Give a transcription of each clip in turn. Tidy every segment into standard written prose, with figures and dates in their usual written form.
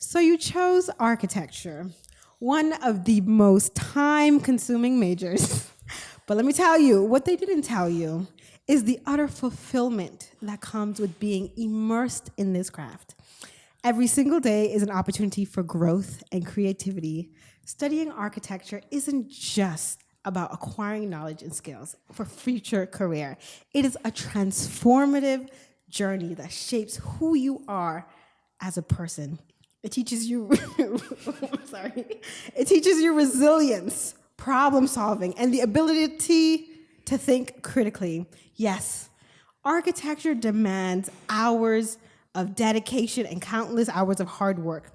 So you chose architecture, one of the most time-consuming majors. But let me tell you, what they didn't tell you is the utter fulfillment that comes with being immersed in this craft. Every single day is an opportunity for growth and creativity. Studying architecture isn't just about acquiring knowledge and skills for future career. It is a transformative journey that shapes who you are as a person. It teaches you, I'm sorry, it teaches you resilience, problem solving, and the ability to think critically. Yes, architecture demands hours of dedication and countless hours of hard work.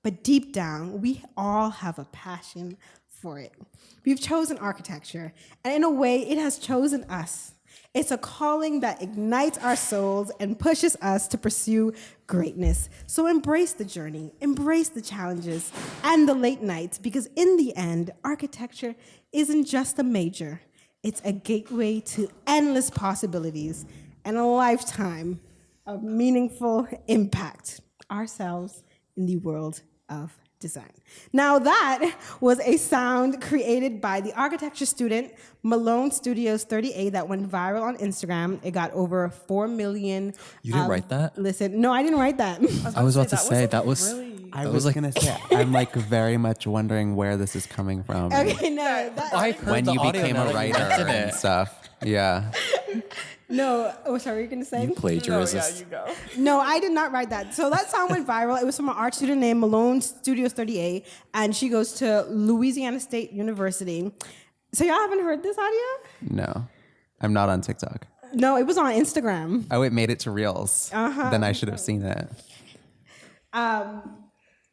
But deep down, we all have a passion for it. We've chosen architecture, and in a way, it has chosen us. It's a calling that ignites our souls and pushes us to pursue greatness. So embrace the journey, embrace the challenges, and the late nights, because in the end, architecture isn't just a major. It's a gateway to endless possibilities and a lifetime of meaningful impact ourselves in the world of design. Now that was a sound created by the architecture student Malone Studios 38 that went viral on Instagram. It got over 4 million. You didn't write that? Listen, no, I didn't write that. I was about to say that was. Really... I was gonna say I'm like very much wondering where this is coming from. Okay, no, that, I heard When the you audio became now a that you writer mention and it. stuff. Yeah. no. Oh, sorry, you're gonna say? You No, plagiarized. yeah, you go. No, I did not write that. So that song went viral. It was from an art student named Malone Studios 38, and she goes to Louisiana State University. So y'all haven't heard this audio? No. I'm not on TikTok. No, it was on Instagram. Oh, it made it to Reels. Then I should have seen it.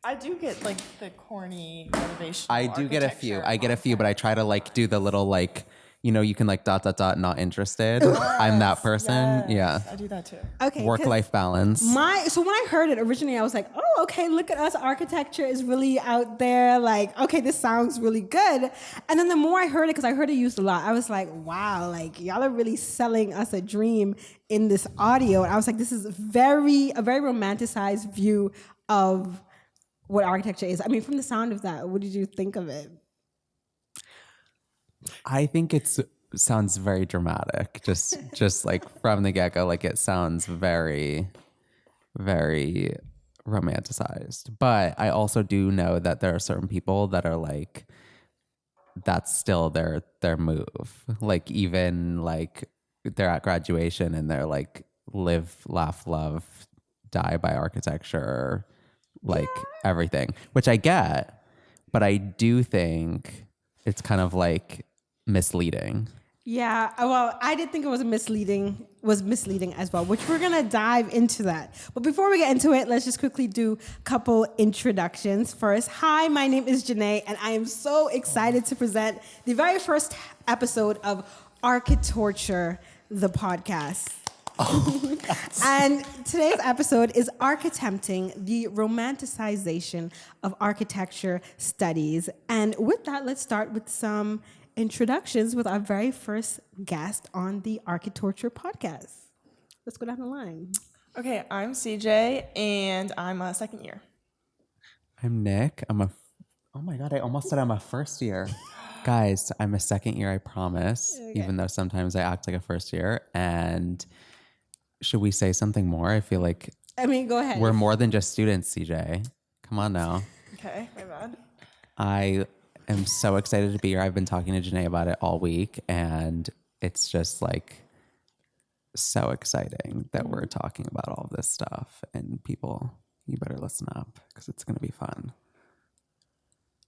I do get like the corny motivation. I do get a few. I get a few, but I try to like do the little like, you know, you can like ... not interested. I'm that person. Yeah. I do that too. Okay. Work-life balance. So when I heard it originally, I was like, oh, okay, look at us. Architecture is really out there. Like, okay, this sounds really good. And then the more I heard it, because I heard it used a lot, I was like, wow, like y'all are really selling us a dream in this audio. And I was like, this is a very romanticized view of what architecture is. I mean, from the sound of that, what did you think of it? I think it sounds very dramatic. Just like from the get-go, like it sounds very, very romanticized. But I also do know that there are certain people that are like, that's still their move. Like even like they're at graduation and they're like live, laugh, love, die by architecture, like everything, which I get, but I do think it's kind of like misleading. Yeah, well, I did think it was misleading as well, which we're gonna dive into that. But before we get into it, let's just quickly do a couple introductions. First, hi, my name is Janae, and I am so excited to present the very first episode of ARCHITORTURE, the podcast. And today's episode is ARCHITEMPTING, the romanticization of architecture studies. And with that, let's start with some introductions with our very first guest on the ARCHITORTURE podcast. Let's go down the line. Okay, I'm CJ, and I'm a second year. I'm Nick. Oh my God, I almost said I'm a first year. Guys, I'm a second year, I promise, even though sometimes I act like a first year. And should we say something more? I feel like Go ahead. we're more than just students, CJ. Come on now. Okay, my bad. I am so excited to be here. I've been talking to Janae about it all week, and it's just like so exciting that we're talking about all of this stuff. And people, you better listen up because it's going to be fun.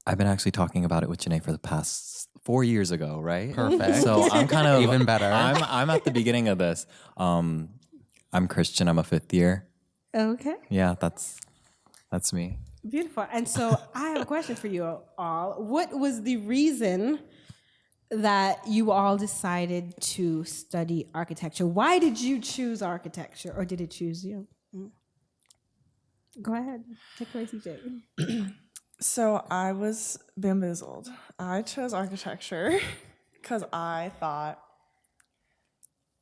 I've been actually talking about it with Janae for the past 4 years ago, right? Perfect. So I'm kind of Even better. I'm at the beginning of this. I'm Christian. I'm a fifth year. Okay. Yeah, that's me. Beautiful. And so I have a question for you all. What was the reason that you all decided to study architecture? Why did you choose architecture, or did it choose you? Go ahead. Take it away, CJ. So I was bamboozled. I chose architecture because I thought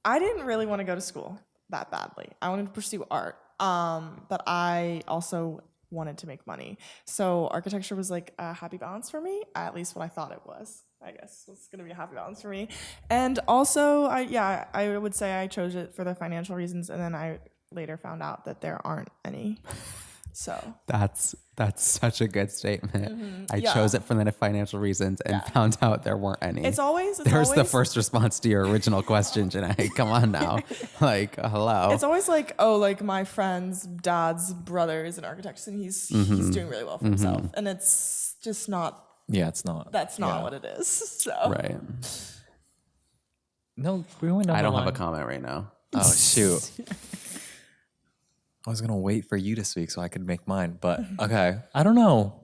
I didn't really want to go to school that badly. I wanted to pursue art, but I also wanted to make money. So architecture was like a happy balance for me, at least what I thought it was. I guess it's gonna be a happy balance for me. And also, I would say I chose it for the financial reasons, and then I later found out that there aren't any. So That's such a good statement. I Yeah. chose it for the financial reasons and found out there weren't any. it's always There's the first response to your original question, Janae. Come on now. Like, hello. It's always like, oh, like my friend's dad's brother is an architect and he's doing really well for himself, and it's just not. Yeah, it's not. That's not what it is. So Right. No, we went down I the don't have a line. comment right now. Oh shoot. I was gonna wait for you to speak so I could make mine, but okay. I don't know.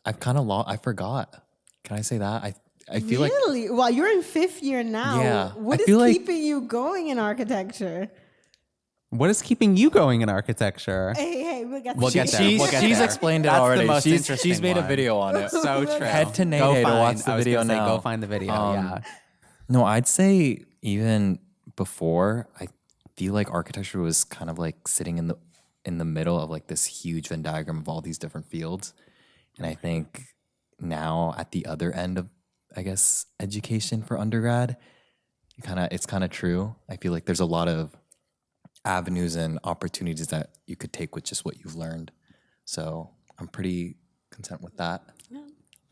I've kind of lost. I forgot. Can I say that? I feel like Really? Well, you're in 5th year now. Yeah, What I is feel like- keeping you going in architecture? What is keeping you going in architecture? Hey, we got We'll the- get there. she's, We'll get she's there. explained it That's the already. most She's interesting made a one. video on it. So true. Head to Go Nate to find- watch the I was video gonna say, now. Go find the video. Yeah. No, I'd say even before, I feel like architecture was kind of like sitting in the middle of like this huge Venn diagram of all these different fields. And I think now at the other end of, I guess, education for undergrad, it's kind of true. I feel like there's a lot of avenues and opportunities that you could take with just what you've learned. So I'm pretty content with that.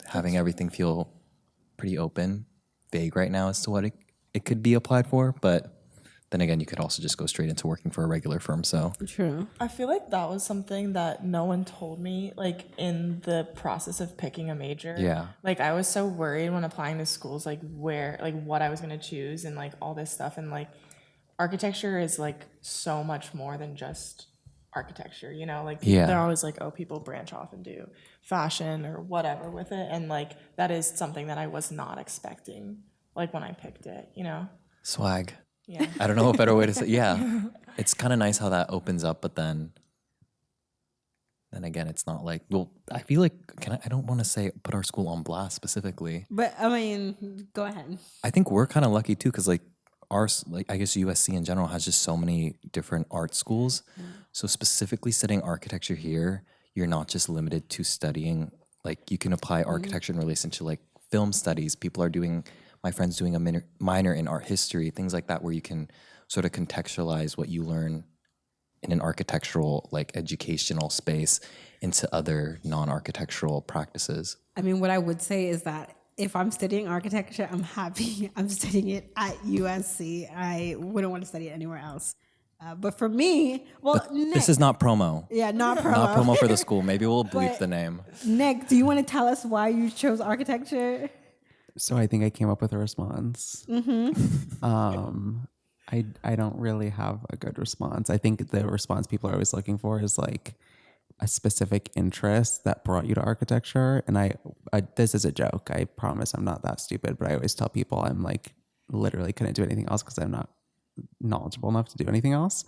Having everything feel pretty open, vague right now as to what it could be applied for, but then again, you could also just go straight into working for a regular firm. So True. I feel like that was something that no one told me, like in the process of picking a major. Yeah. Like I was so worried when applying to schools, like what I was gonna choose and like all this stuff, and like architecture is like so much more than just architecture, you know? Like Yeah. they're always like, oh, people branch off and do fashion or whatever with it, and like that is something that I was not expecting, like when I picked it, you know? swag. Yeah. I don't know a better way to say. Yeah, it's kind of nice how that opens up, but then again, it's not like. Well, I feel like I don't want to say put our school on blast specifically. But I mean, go ahead. I think we're kind of lucky too, because like I guess USC in general has just so many different art schools. So specifically studying architecture here, you're not just limited to studying. Like you can apply architecture in relation to like film studies. My friend's doing a minor in art history, things like that, where you can sort of contextualize what you learn in an architectural, like educational space into other non-architectural practices. I mean, what I would say is that if I'm studying architecture, I'm happy I'm studying it at USC. I wouldn't want to study it anywhere else. But for me, well, Nick, This is not promo. yeah, not promo. Not promo for the school. Maybe we'll bleep But- the name. Nick, do you want to tell us why you chose architecture? So I think I came up with a response. I don't really have a good response. I think the response people are always looking for is like a specific interest that brought you to architecture. And I this is a joke. I promise I'm not that stupid, but I always tell people I'm like literally couldn't do anything else because I'm not knowledgeable enough to do anything else.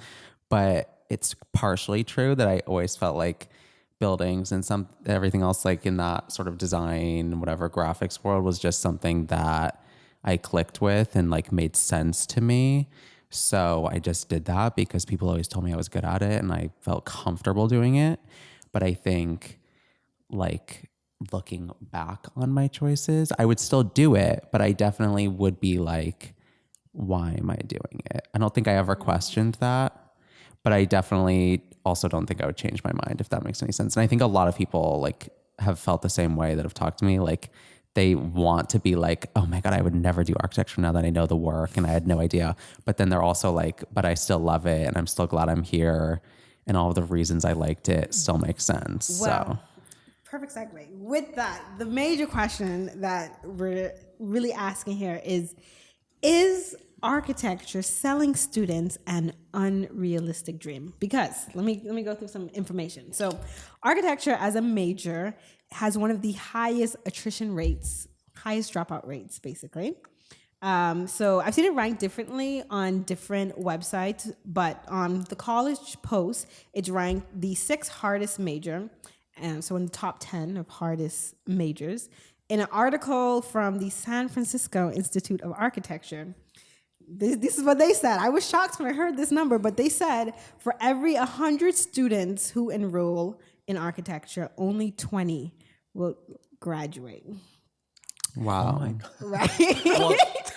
But it's partially true that I always felt like buildings and everything else like in that sort of design, whatever graphics world was just something that I clicked with and like made sense to me. So I just did that because people always told me I was good at it and I felt comfortable doing it. But I think like looking back on my choices, I would still do it, but I definitely would be like, why am I doing it? I don't think I ever questioned that, but I definitely also don't think I would change my mind, if that makes any sense. And I think a lot of people like have felt the same way that have talked to me. Like they want to be like, oh my God, I would never do architecture now that I know the work and I had no idea. But then they're also like, but I still love it and I'm still glad I'm here. And all of the reasons I liked it still make sense. Well, So perfect segue. With that, the major question that we're really asking here is architecture selling students an unrealistic dream? Because let me go through some information. So architecture as a major has one of the highest attrition rates, highest dropout rates, basically. So I've seen it ranked differently on different websites, but on the College Post, it's ranked the 6th hardest major, and so in the top 10 of hardest majors. In an article from the San Francisco Institute of Architecture, this is what they said. I was shocked when I heard this number, but they said for every 100 students who enroll in architecture, only 20 will graduate. Wow. Right?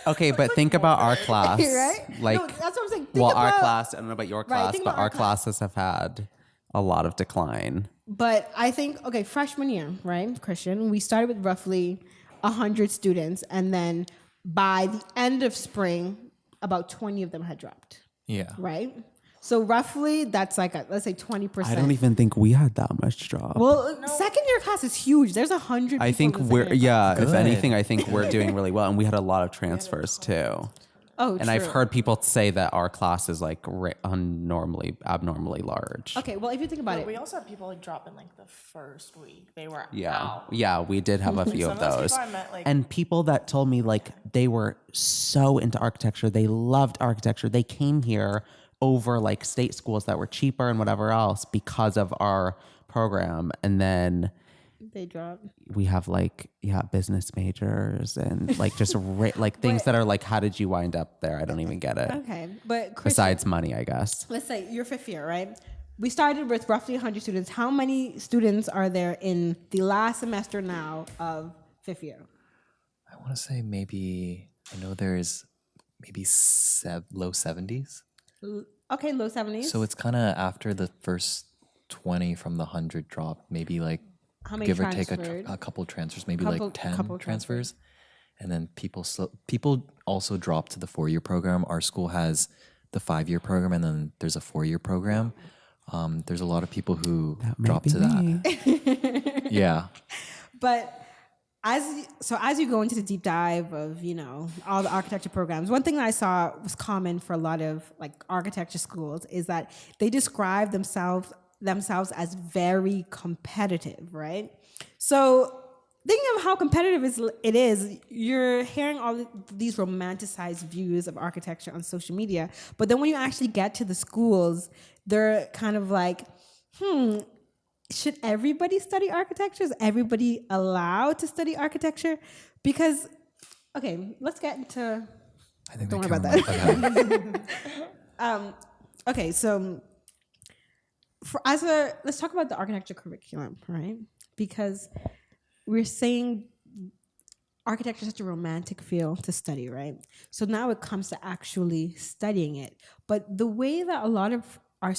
Okay, but think about our class. Right? Like, No, that's what I'm saying. Think well, our about- class, I don't know about your class, think but about our our class. classes have had a lot of decline. But I think, okay, freshman year, right, Christian, we started with roughly 100 students, and then by the end of spring, about 20 of them had dropped, Yeah. right? So roughly, that's like, let's say 20%. I don't even think we had that much drop. Well, second year class is huge. There's 100 people I think in the we're, second year class. if Good. anything, I think we're doing really well. And we had a lot of transfers too. Oh, And I've true. heard people say that our class is like abnormally large. Okay, well, if you think about But it, we also had people like drop in like the first week. They were Yeah. out. Yeah, we did have a few Some of of those those. people I met, like- And people that told me like they were so into architecture, they loved architecture. They came here over like state schools that were cheaper and whatever else because of our program. And then they drop. we have like, business majors and like just like things that are like, how did you wind up there? I don't even get it. Okay, but Christian, Besides money, I guess. let's say you're fifth year, right? We started with roughly 100 students. How many students are there in the last semester now of fifth year? I want to say maybe, I know there's maybe low 70s. Okay, low 70s. So it's kind of after the first 20 from the 100 drop, maybe like How many give or take transferred? a couple transfers, maybe Couple- like 10 couple transfers. And then people also drop to the 4-year program. Our school has the 5-year program, and then there's a 4-year program. There's a lot of people who drop to that. Yeah. But as you go into the deep dive of, all the architecture programs, one thing that I saw was common for a lot of like architecture schools is that they describe themselves as very competitive, right? So thinking of how competitive it is, you're hearing all these romanticized views of architecture on social media, but then when you actually get to the schools, they're kind of like, should everybody study architecture? Is everybody allowed to study architecture? Because, okay, let's get into... I think Don't they worry can about remember that. Okay, so let's talk about the architecture curriculum, right? Because we're saying architecture is such a romantic field to study, right? So now it comes to actually studying it. But the way that a lot of our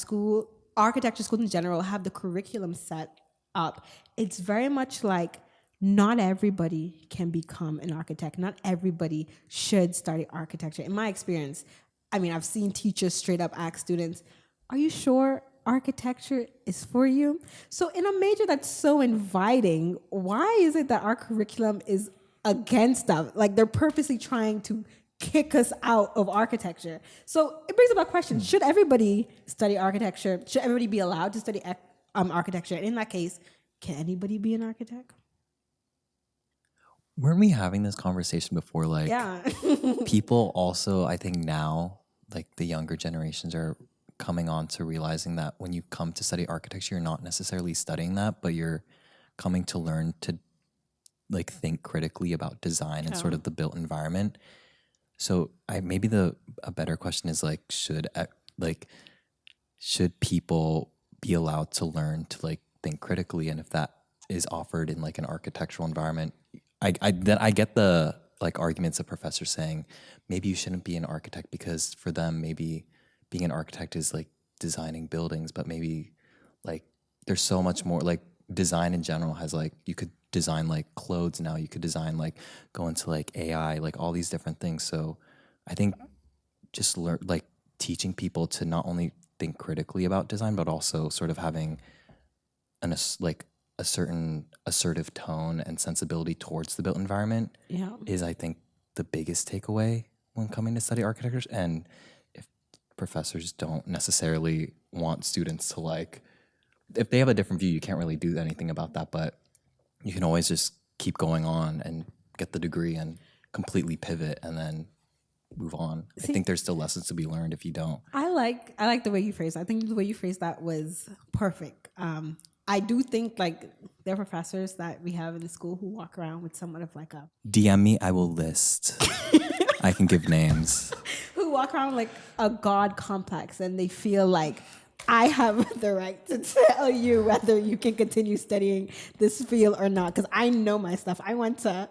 architecture schools in general have the curriculum set up, it's very much like not everybody can become an architect. Not everybody should study architecture. In my experience, I've seen teachers straight up ask students, are you sure architecture is for you? So in a major that's so inviting, why is it that our curriculum is against that? Like they're purposely trying to kick us out of architecture. So it brings up a question, should everybody study architecture? Should everybody be allowed to study architecture? And in that case, can anybody be an architect? Weren't we having this conversation before? Like, Yeah. people also, I think now, like the younger generations are coming on to realizing that when you come to study architecture, you're not necessarily studying that, but you're coming to learn to like think critically about design and sort of the built environment. So maybe a better question is like, should people be allowed to learn to like think critically? And if that is offered in like an architectural environment, I get the like arguments of professors saying maybe you shouldn't be an architect because for them maybe being an architect is like designing buildings, but maybe like there's so much more. Like design in general has like, you could design like clothes now, you could design like go into like AI, like all these different things. So I think just teaching people to not only think critically about design, but also sort of having a certain assertive tone and sensibility towards the built environment is, I think, the biggest takeaway when coming to study architecture. And if professors don't necessarily want students to like, if they have a different view, you can't really do anything about that, but you can always just keep going on and get the degree and completely pivot and then move on. I think there's still lessons to be learned if you don't. I like the way you phrased that. I think the way you phrased that was perfect. I do think like there are professors that we have in the school who walk around with somewhat of like a... DM me, I will list. I can give names. Who walk around with like a God complex and they feel like I have the right to tell you whether you can continue studying this field or not, because I know my stuff. I went to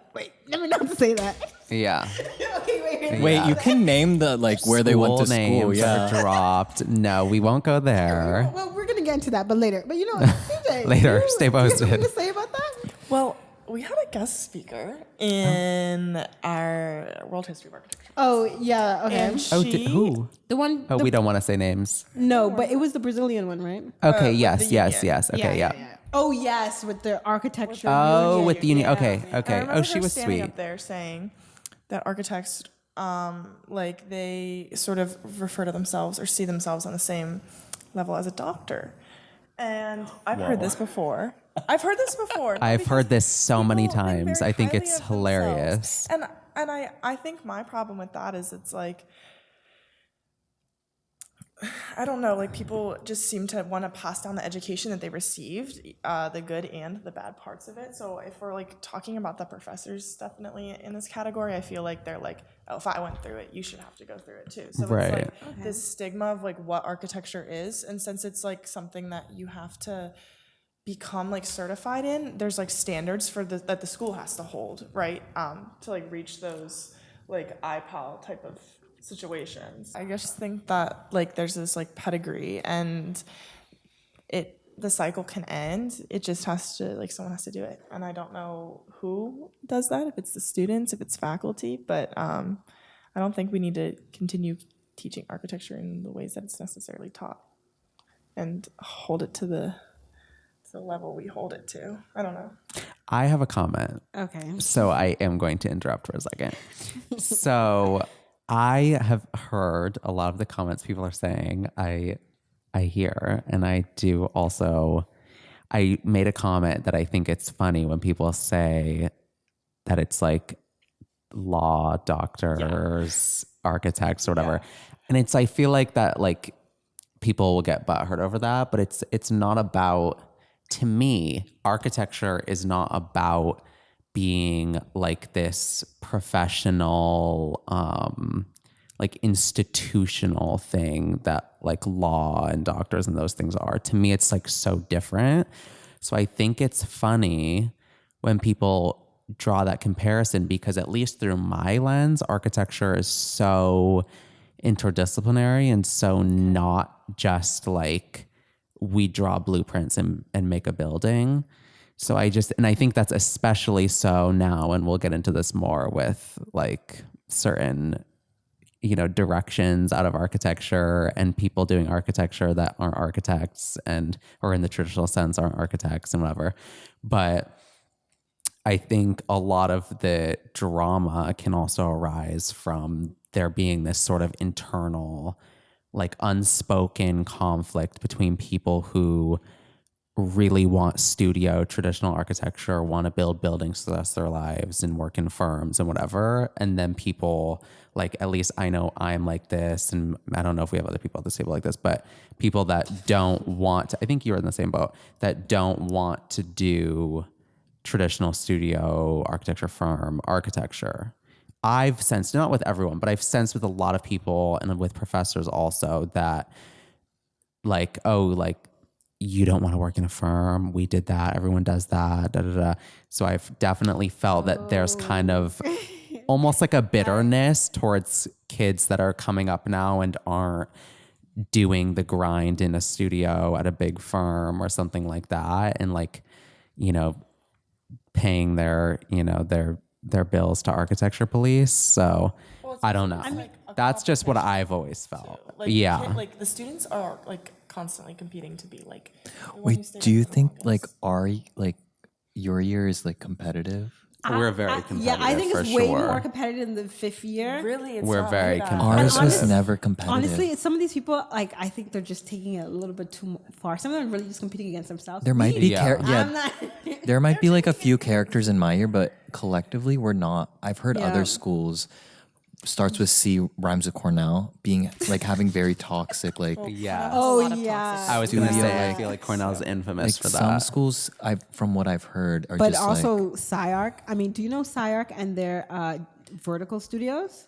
let me not say that. Yeah. Okay, wait. Wait, you can name the where they went to school. Names Yeah. are dropped. No, we won't go there. Well, we're gonna get into that, but later. But CJ, Later. Stay You have posted. something to say about that? Well, we had a guest speaker in our World History of Architecture. Oh yeah, okay. And she, Who? The one. Oh, we don't want to say names. No, but it was the Brazilian one, right? Okay, with yes. the Okay, yeah. Oh yes, with the architecture. Oh, union. with the union. Okay, And I okay. remember Oh, she her was standing sweet. up there saying that architects, like they sort of refer to themselves or see themselves on the same level as a doctor. And I've heard this before. I've heard I've heard this so many people think times. very I think highly it's of hilarious. themselves. And I think my problem with that is it's like, I don't know, like people just seem to want to pass down the education that they received, the good and the bad parts of it. So if we're like talking about the professors definitely in this category, I feel like they're like, oh, if I went through it, you should have to go through it too. So Right. it's like this stigma of like what architecture is. And since it's like something that you have to become like certified in, there's like standards for that the school has to hold, right? To like reach those like IPAL type of situations. I just think that like there's this like pedigree and the cycle can end. It just has to like someone has to do it. And I don't know who does that, if it's the students, if it's faculty, but I don't think we need to continue teaching architecture in the ways that it's necessarily taught and hold it to the level we hold it to. I don't know. I have a comment. Okay. So I am going to interrupt for a second. So I have heard a lot of the comments people are saying. I hear, and I do also. I made a comment that I think it's funny when people say that it's like law doctors, architects, or whatever, and it's. I feel like that like people will get butthurt over that, but it's not about. To me, architecture is not about being like this professional, like institutional thing that like law and doctors and those things are. To me, it's like so different. So I think it's funny when people draw that comparison because at least through my lens, architecture is so interdisciplinary and so not just like we draw blueprints and make a building. So I think that's especially so now, and we'll get into this more with like certain, directions out of architecture and people doing architecture that aren't architects or in the traditional sense aren't architects and whatever. But I think a lot of the drama can also arise from there being this sort of internal like unspoken conflict between people who really want studio traditional architecture, want to build buildings for the rest of their lives and work in firms and whatever. And then people like, at least I know I'm like this, and I don't know if we have other people at this table like this, but people that don't want to, I think you're in the same boat, that don't want to do traditional studio architecture firm architecture. I've sensed, not with everyone, but I've sensed with a lot of people and with professors also that like, oh, like you don't want to work in a firm. We did that. Everyone does that. Da, da, da. So I've definitely felt that there's kind of almost like a bitterness towards kids that are coming up now and aren't doing the grind in a studio at a big firm or something like that. And like, paying their bills to architecture police. So I don't know. That's just what I've always felt. Like, yeah. Like the students are like constantly competing to be like. the one who Wait, stays do you up for the think longest. your year is like competitive? We're very competitive. Yeah, I think for it's way sure. more competitive in the fifth year. Really, it's We're not very like that. competitive. Ours was never competitive. Honestly, some of these people, like, I think they're just taking it a little bit too far. Some of them are really just competing against themselves. There might be Yeah. I'm not. there might be like a few characters in my year, but collectively we're not. I've heard Yeah. other schools starts with C, rhymes with Cornell, being like having very toxic like Yeah. Oh, a lot of yeah. toxic I was going to Studio, say, I like- feel like Cornell's infamous for some that. schools from what I've heard are But just also like SciArc. I mean, do you know SciArc and their vertical studios?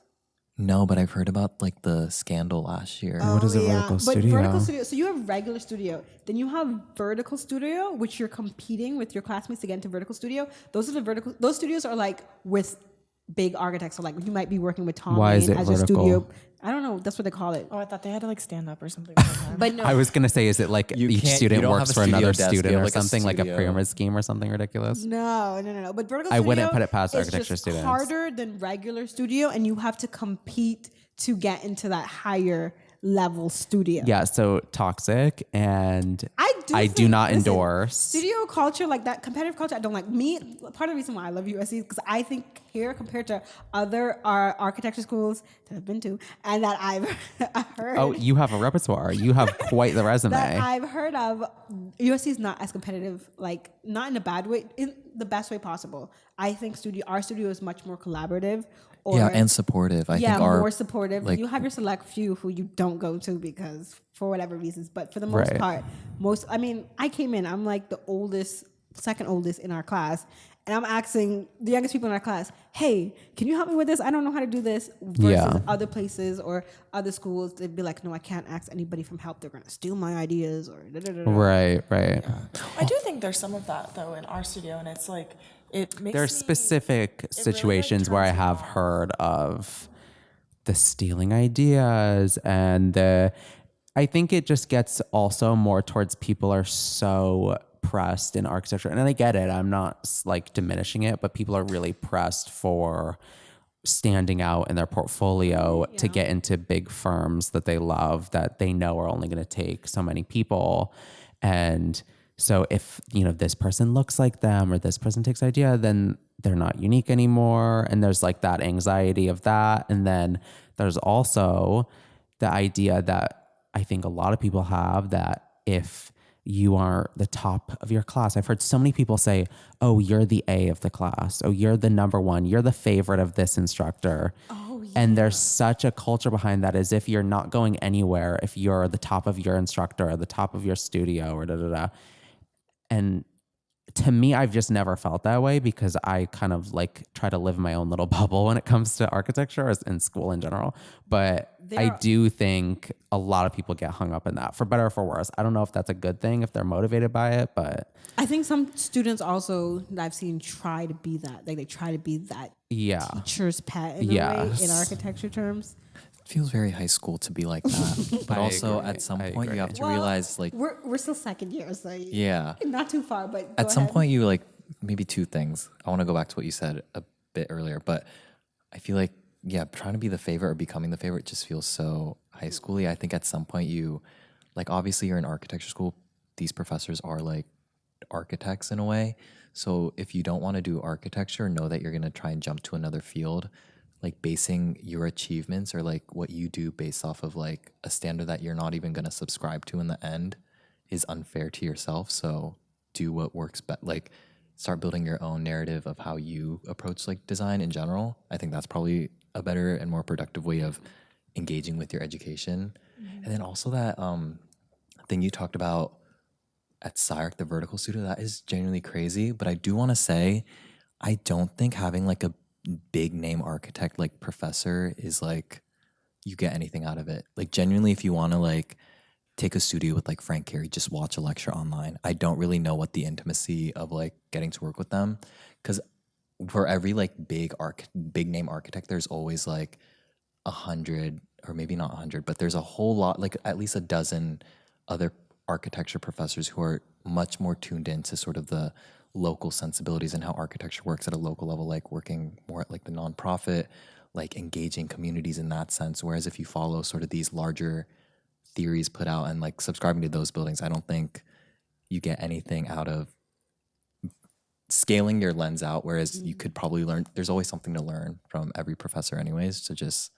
No, but I've heard about like the scandal last year. What is a vertical But studio? vertical studio, so you have regular studio, then you have vertical studio, which you're competing with your classmates to get into vertical studio. Those studios are like with big architects. So like you might be working with Tom Why is Lane it as your vertical? studio. I don't know. That's what they call it. Oh, I thought they had to like stand up or something. All the time. But no, I was gonna say, is it like You each can't- student you don't works have for a studio another desk, you student have or like a something, like a studio. pyramid scheme or something ridiculous? no. But vertical I studio wouldn't put it past is architecture just students. harder than regular studio, and you have to compete to get into that higher level studio. Yeah, so toxic, and I do think- not listen, endorse. studio culture, like that competitive culture. I don't like. Part of the reason why I love USC is because I think here compared to other architecture schools that I've been to and that I've heard. Oh, you have a repertoire. You have quite the resume. that I've heard of, USC is not as competitive, like not in a bad way, in the best way possible. I think our studio is much more collaborative. Yeah, and supportive. I think more supportive. like- You have your select few who you don't go to because for whatever reasons, but for the most Right. part, I came in, I'm like the second oldest in our class, and I'm asking the youngest people in our class, hey, can you help me with this? I don't know how to do this. Versus Yeah. other places or other schools, they'd be like, no, I can't ask anybody from help. They're going to steal my ideas or da-da-da-da. Right. I do think there's some of that though in our studio, and it's like it makes There's me- specific really, situations where I turns me have on. heard of the stealing ideas, and I think it just gets also more towards people are so pressed in architecture, and I get it. I'm not like diminishing it, but people are really pressed for standing out in their portfolio to get into big firms that they love, that they know are only going to take so many people. And so if, this person looks like them or this person takes idea, then they're not unique anymore. And there's like that anxiety of that. And then there's also the idea that I think a lot of people have, that if you are the top of your class, I've heard so many people say, oh, you're the A of the class. Oh, you're the number one. You're the favorite of this instructor. Oh, yeah. And there's such a culture behind that, as if you're not going anywhere if you're the top of your instructor or the top of your studio or da-da-da. And to me, I've just never felt that way, because I kind of like try to live in my own little bubble when it comes to architecture, as in school in general. But I do think a lot of people get hung up in that, for better or for worse. I don't know if that's a good thing, if they're motivated by it, but I think some students also that I've seen try to be that. Like they try to be that yeah. teacher's pet in a way, Yes. in architecture terms. feels very high school to be like that. But I also agree. at some I point you have agree. to realize like we're still second year, so yeah. not too far. But At go some ahead. point you like maybe two things. I want to go back to what you said a bit earlier, but I feel like trying to be the favorite or becoming the favorite just feels so high schooly. I think at some point you like obviously you're in architecture school. These professors are like architects in a way. So if you don't want to do architecture, know that you're going to try and jump to another field. Like basing your achievements or like what you do based off of like a standard that you're not even going to subscribe to in the end is unfair to yourself. So do what works best. Like start building your own narrative of how you approach like design in general. I think that's probably a better and more productive way of engaging with your education. And then also that thing you talked about at SciArc, the vertical studio, that is genuinely crazy. But I do want to say, I don't think having like a big name architect like professor is like you get anything out of it. Like genuinely, if you want to like take a studio with like Frank Carey, just watch a lecture online. I don't really know what the intimacy of like getting to work with them, because for every like big name architect, there's always like 100, or maybe not 100, but there's a whole lot, like at least a dozen other architecture professors who are much more tuned into sort of the local sensibilities and how architecture works at a local level, like working more at like the nonprofit, like engaging communities in that sense. Whereas if you follow sort of these larger theories put out and like subscribing to those buildings, I don't think you get anything out of scaling your lens out. Whereas you could probably learn, there's always something to learn from every professor anyways, so just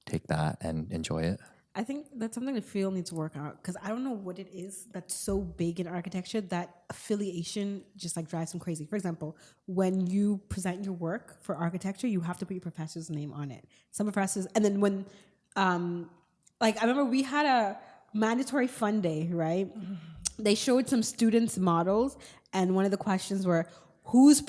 take that and enjoy it. I think that's something the field needs to work out, because I don't know what it is that's so big in architecture that affiliation just like drives them crazy. For example, when you present your work for architecture, you have to put your professor's name on it. Some professors, and then when, like I remember we had a mandatory fun day, right? They showed some students models, and one of the questions were, which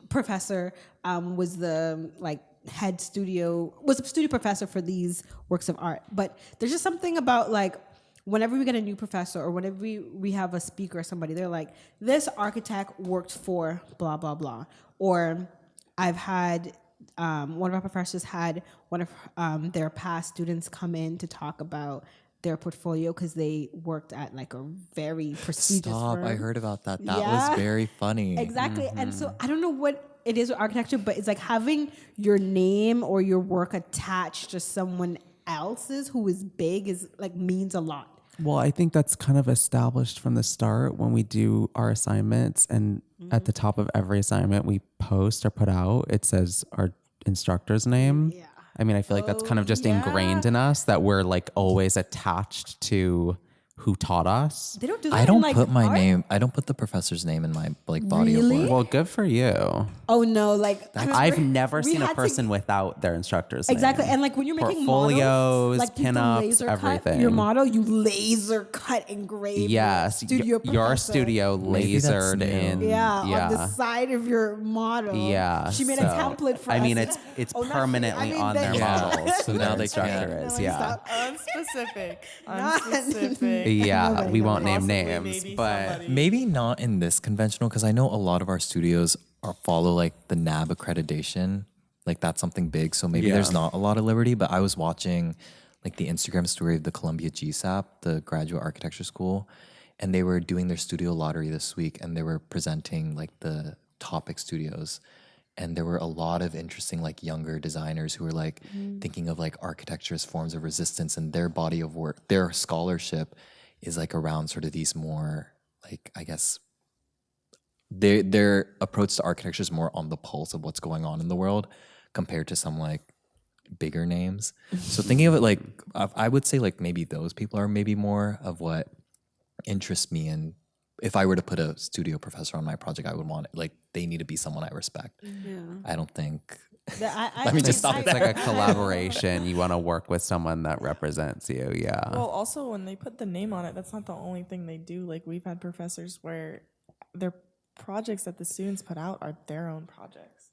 professor was the like was a studio professor for these works of art. But there's just something about like whenever we get a new professor or whenever we have a speaker or somebody, they're like, this architect worked for blah, blah, blah. Or I've had one of our professors had one of their past students come in to talk about their portfolio because they worked at like a very prestigious firm. I heard about that. That Yeah. was very funny. Exactly. And so I don't know what it is with architecture, but it's like having your name or your work attached to someone else's who is big is like means a lot. Well, I think that's kind of established from the start when we do our assignments, and at the top of every assignment we post or put out, it saes our instructor's name. Yeah. I mean, I feel like that's kind of just ingrained in us that we're like always attached to who taught us. They don't do that I don't in, like, put my art? name. I don't put the professor's name in my like body of Really? work. Well, good for you. Oh no, like I've never we seen a had to- person without their instructor's Exactly, name. and like when you're making Portfolios, models, like you have to pinups, laser cut everything. your model, you laser cut engrave. Yes, your your professor. studio Maybe that's lasered new. in. Yeah, on the side of your model. Yeah, she made a so, template for I us. mean, it's Oh, not she. permanently I mean, on they- their Yeah. models. So who now their they instructor can't. is. Let me Yeah, stop. Unspecific. Not- Unspecific. yeah. Nobody, We won't nobody. name Possibly, names, maybe but somebody. Maybe not in this conventional, because I know a lot of our studios follow like the NAB accreditation. Like that's something big. So maybe there's not a lot of liberty. But I was watching like the Instagram story of the Columbia GSAP, the Graduate Architecture School, and they were doing their studio lottery this week, and they were presenting like the topic studios. And there were a lot of interesting like younger designers who were like thinking of like architecture as forms of resistance, and their body of work, their scholarship is like around sort of these more like, I guess, their approach to architecture is more on the pulse of what's going on in the world compared to some like bigger names. So thinking of it like, I would say like maybe those people are maybe more of what interests me. And if I were to put a studio professor on my project, I would want it, like they need to be someone I respect. I don't think. Let me just stop it's like a collaboration. You want to work with someone that represents you. Yeah. Well, also when they put the name on it, that's not the only thing they do. Like we've had professors where their projects that the students put out are their own projects.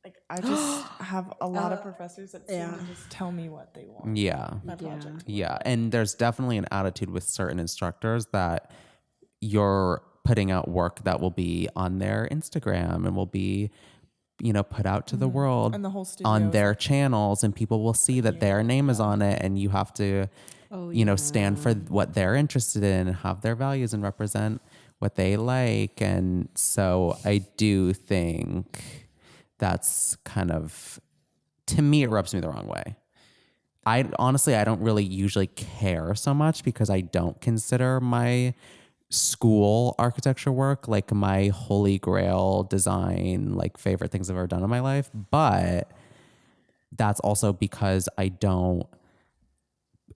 Like I just have a lot of professors that seem to just tell me what they want. Yeah. My project. Yeah. And there's definitely an attitude with certain instructors that you're putting out work that will be on their Instagram and will be, put out to the world And the whole studio on is their channels, and people will see that their name is on it, and you have to, stand for what they're interested in and have their values and represent what they like. And so I do think that's kind of, to me, it rubs me the wrong way. I don't really usually care so much because I don't consider my school architecture work like my holy grail design, like favorite things I've ever done in my life. But that's also because I don't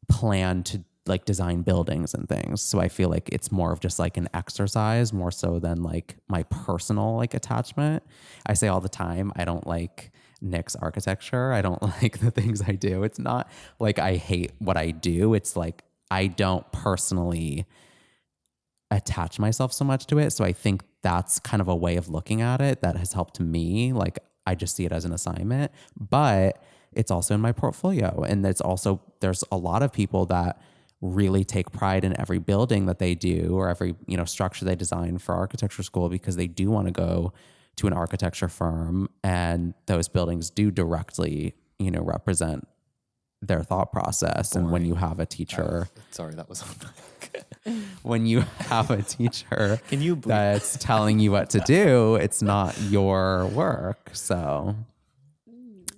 plan to like design buildings and things. So I feel like it's more of just like an exercise more so than like my personal like attachment. I say all the time, I don't like Nick's architecture. I don't like the things I do. It's not like I hate what I do. It's like I don't personally attach myself so much to it. So I think that's kind of a way of looking at it that has helped me. Like I just see it as an assignment, but it's also in my portfolio. And there's a lot of people that really take pride in every building that they do or every, structure they design for architecture school because they do want to go to an architecture firm, and those buildings do directly, represent their thought process. And when you have a teacher, Sorry, that was on. when you have a teacher Can you bleep? that's telling you what to do, it's not your work. So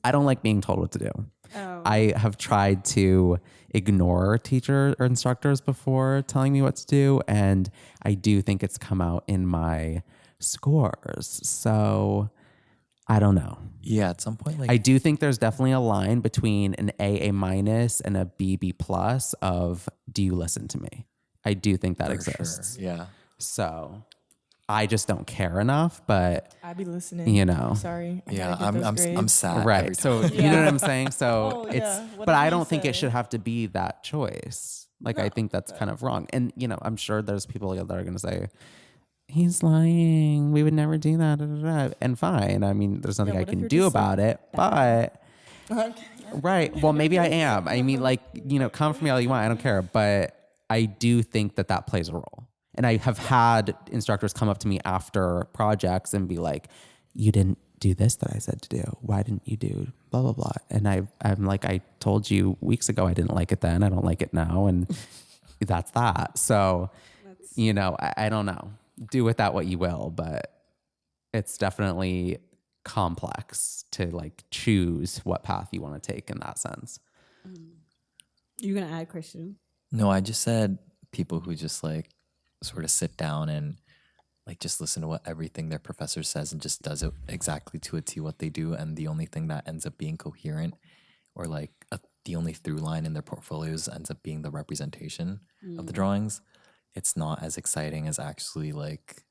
I don't like being told what to do. I have tried to ignore teacher or instructors before telling me what to do, and I do think it's come out in my scores. So I don't know. Yeah, at some point, like I do think there's definitely a line between an A minus and a B plus of do you listen to me? I do think that for exists. sure. Yeah. So I just don't care enough, but I'd be listening. I'm sorry. I Yeah, gotta get those I'm grades. sad. every right. time. So you know what I'm saying? So Oh, it's yeah. What but did I you don't think it say? should have to be that choice. Like I think that's kind of wrong. And I'm sure there's people that are gonna say, he's lying. We would never do that. Da, da, da. And fine. I mean, there's nothing I what if can you're do just, like, about it. But right. Well, maybe I am. I mean, like, come for me all you want. I don't care. But I do think that plays a role. And I have had instructors come up to me after projects and be like, you didn't do this that I said to do. Why didn't you do blah, blah, blah? And I'm like, I told you weeks ago I didn't like it then. I don't like it now. And that's that. So, I don't know. Do with that what you will. But it's definitely complex to like choose what path you want to take in that sense. You're gonna add, Christian? No, I just said people who just like sort of sit down and like just listen to what everything their professor says and just does it exactly to a T what they do, and the only thing that ends up being coherent or like the only through line in their portfolios ends up being the representation of the drawings. It's not as exciting as actually like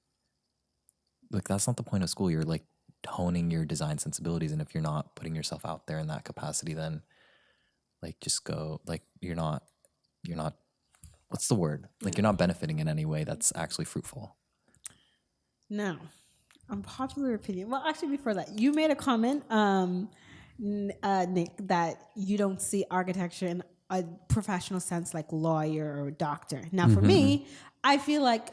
that's not the point of school. You're like honing your design sensibilities, and if you're not putting yourself out there in that capacity, then like just go like you're not what's the word? Like you're not benefiting in any way that's actually fruitful. Now, unpopular opinion. Well, actually, before that, you made a comment, Nick, that you don't see architecture in a professional sense like lawyer or doctor. Now, for me, I feel like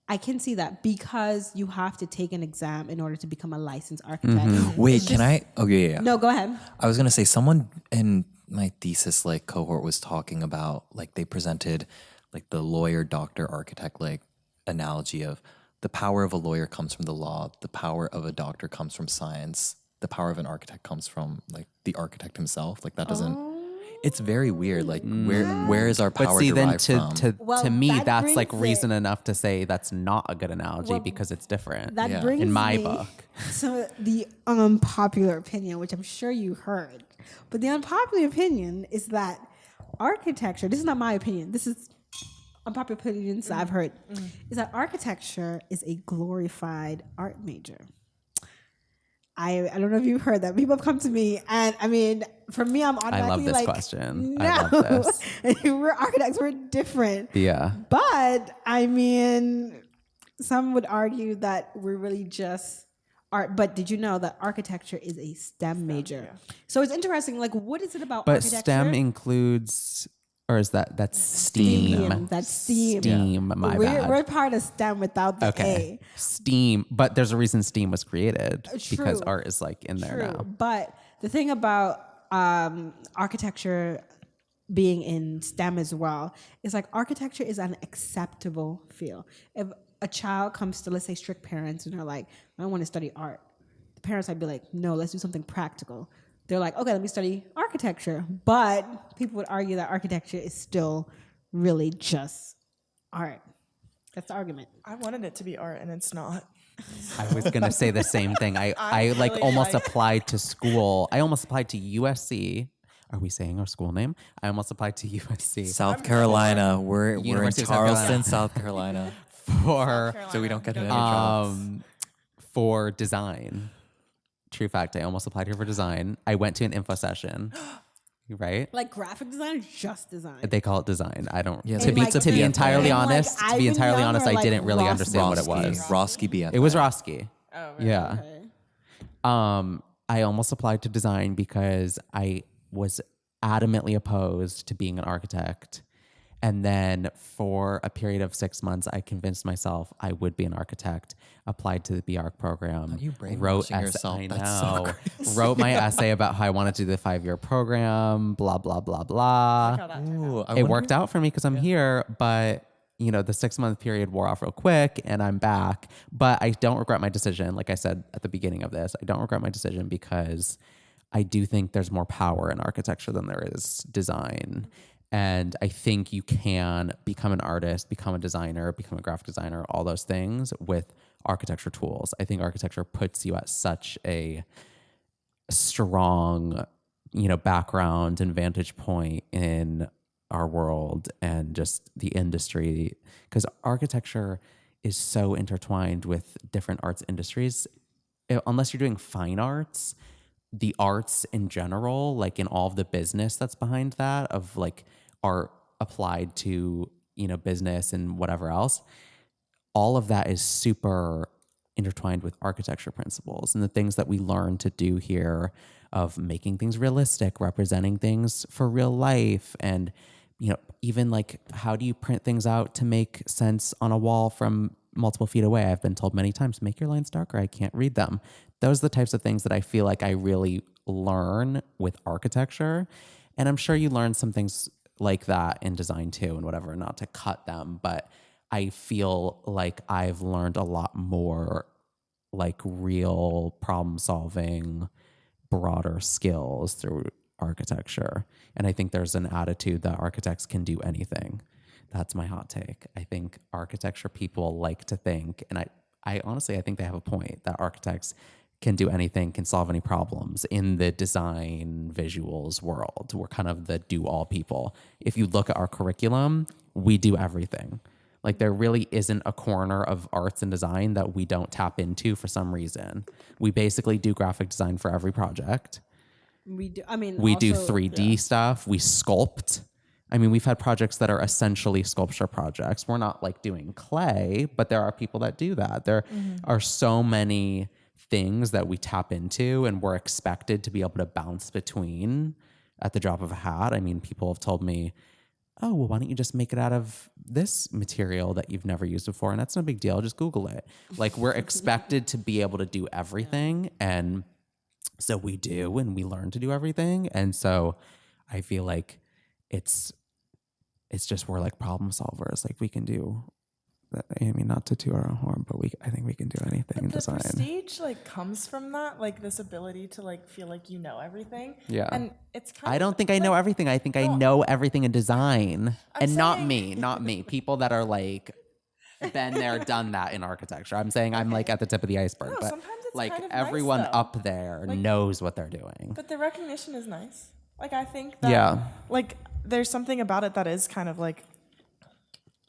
I can see that because you have to take an exam in order to become a licensed architect. Wait, can I? Oh yeah. No, go ahead. I was gonna say someone in my thesis like cohort was talking about like they presented like the lawyer, doctor, architect like analogy of the power of a lawyer comes from the law, the power of a doctor comes from science, the power of an architect comes from like the architect himself. Like that doesn't. It's very weird. Like where is our power But see, then derived from? Well, to me, that that's like brings reason it- enough to say that's not a good analogy Well, because it's different. That Yeah. brings In my me book. to the unpopular opinion, which I'm sure you heard. But the unpopular opinion is that architecture, this is not my opinion, this is unpopular opinions that I've heard, is that architecture is a glorified art major. I don't know if you've heard that. People have come to me, and I mean, for me, I'm automatically this like, question. No, I love we're architects. We're different. Yeah. But I mean, some would argue that we're really just art. But did you know that architecture is a STEM major? So it's interesting. Like, what is it about But architecture? STEM includes, or is that's STEAM? That's STEAM. STEAM, my bad. We're part of STEM without the Okay. A. STEAM, but there's a reason STEAM was created because True. art is like in there True. now. But the thing about architecture being in STEM as well is like architecture is an acceptable field. If a child comes to, let's say, strict parents and they're like, I want to study art, the parents might be like, no, let's do something practical. They're like, okay, let me study architecture. But people would argue that architecture is still really just art. That's the argument. I wanted it to be art, and it's not. I was gonna say the same thing. I like really almost like- applied to school. I almost applied to USC. Are we saying our school name? I almost applied to USC South Carolina. We're in University of South Charleston, Carolina. South Carolina. for So we don't get any jobs. for design. True fact. I almost applied here for design. I went to an info session. Right? Like graphic design or just design? They call it design. I don't. Yeah, to be like to be the- entirely and like honest, Ivan Young or I like didn't really Ross- understand what it Roski. was. Roski BFA. It was Roski. Oh, really? Yeah. Okay. I almost applied to design because I was adamantly opposed to being an architect. And then for a period of 6 months, I convinced myself I would be an architect, applied to the BARC program, you brainwashing essay- yourself? I That's so know, crazy. wrote my essay about how I wanted to do the 5-year program, blah, blah, blah, blah. How that turned out. Ooh, I It wonder- worked out for me because I'm here, but the 6-month period wore off real quick and I'm back. But I don't regret my decision. Like I said at the beginning of this, I don't regret my decision because I do think there's more power in architecture than there is design. And I think you can become an artist, become a designer, become a graphic designer, all those things with architecture tools. I think architecture puts you at such a strong, background and vantage point in our world and just the industry, because architecture is so intertwined with different arts industries. Unless you're doing fine arts, the arts in general, like in all of the business that's behind that of like art applied to, business and whatever else, all of that is super intertwined with architecture principles and the things that we learn to do here of making things realistic, representing things for real life, and even like how do you print things out to make sense on a wall from multiple feet away? I've been told many times, make your lines darker, I can't read them. Those are the types of things that I feel like I really learn with architecture. And I'm sure you learn some things like that in design too and whatever, not to cut them, but I feel like I've learned a lot more like real problem solving, broader skills through architecture. And I think there's an attitude that architects can do anything. That's my hot take. I think architecture people like to think, and I honestly, I think they have a point, that architects can do anything, can solve any problems in the design visuals world. We're kind of the do-all people. If you look at our curriculum, we do everything. Like there really isn't a corner of arts and design that we don't tap into for some reason. We basically do graphic design for every project. We do. We do also- 3D stuff. We sculpt. I mean, we've had projects that are essentially sculpture projects. We're not like doing clay, but there are people that do that. There are so many things that we tap into and we're expected to be able to bounce between at the drop of a hat. I mean, people have told me, oh, well, why don't you just make it out of this material that you've never used before? And that's no big deal. Just Google it. Like we're expected to be able to do everything. And so we do, and we learn to do everything. And so I feel like it's just we're like problem solvers. Like we can do, I mean, not to toot our own horn, but I think we can do anything in design. The prestige like comes from that, like this ability to like feel like you know everything. Yeah. And it's kind I of don't think I know everything. I think I know everything in design. And not saying- me. People that are like been there, done that in architecture. I'm saying I'm like at the tip of the iceberg. No, but sometimes it's like kind of nice, everyone though. up there knows what they're doing. But the recognition is nice. Like I think that Yeah. like there's something about it that is kind of like,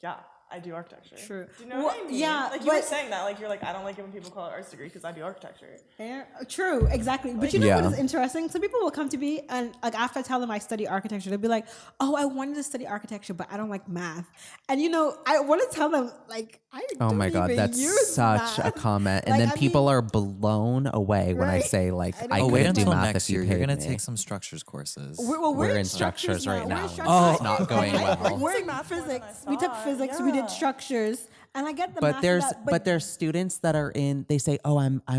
yeah, I do architecture. True. Do you know what I mean? Yeah, Like you were but- saying that, like you're like, I don't like it when people call it arts degree because I do architecture. Yeah, true, exactly. But you know Yeah. what is interesting? Some people will come to me and like after I tell them I study architecture, they'll be like, "Oh, I wanted to study architecture, but I don't like math." And I want to tell them like, I Oh don't my God, even that's use such a math. comment. And Like, then I people mean- are blown away when I Right. say like, I I know. Oh, wait couldn't do until math next if you year. You're paid gonna me. take some structures courses. We're in structures right now. We're in Oh, structures. it's not going well. We're in Math more than I physics. We took thought, physics. We did yeah. structures, and I get the But math. there's of that, but there's students that are in, they say, oh, I'm I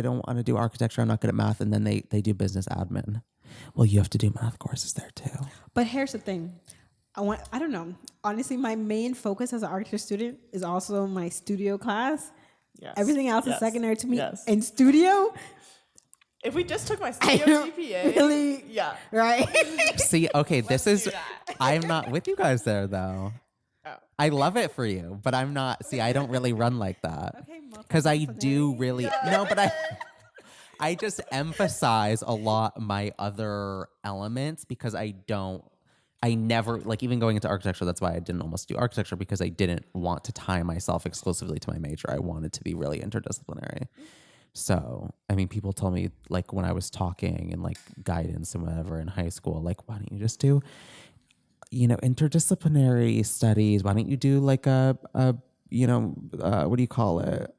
don't want to do architecture, I'm not good at math, and then they do business admin. Well, you have to do math courses there too. But here's the thing. I don't know. Honestly, my main focus as an architecture student is also my studio class. Yes. Everything else is Yes. secondary to me. Yes. In studio, If we just took my I studio don't GPA, really, yeah. right? See, okay, this is do that. I'm not with you guys there though. Oh. I love it for you, but I'm not. See, I don't really run like that. Okay, Because I do really no, but I just emphasize a lot my other elements because I never, like even going into architecture, that's why I didn't almost do architecture, because I didn't want to tie myself exclusively to my major. I wanted to be really interdisciplinary. So, I mean, people told me like when I was talking and like guidance and whatever in high school, like, why don't you just do, interdisciplinary studies? Why don't you do like what do you call it?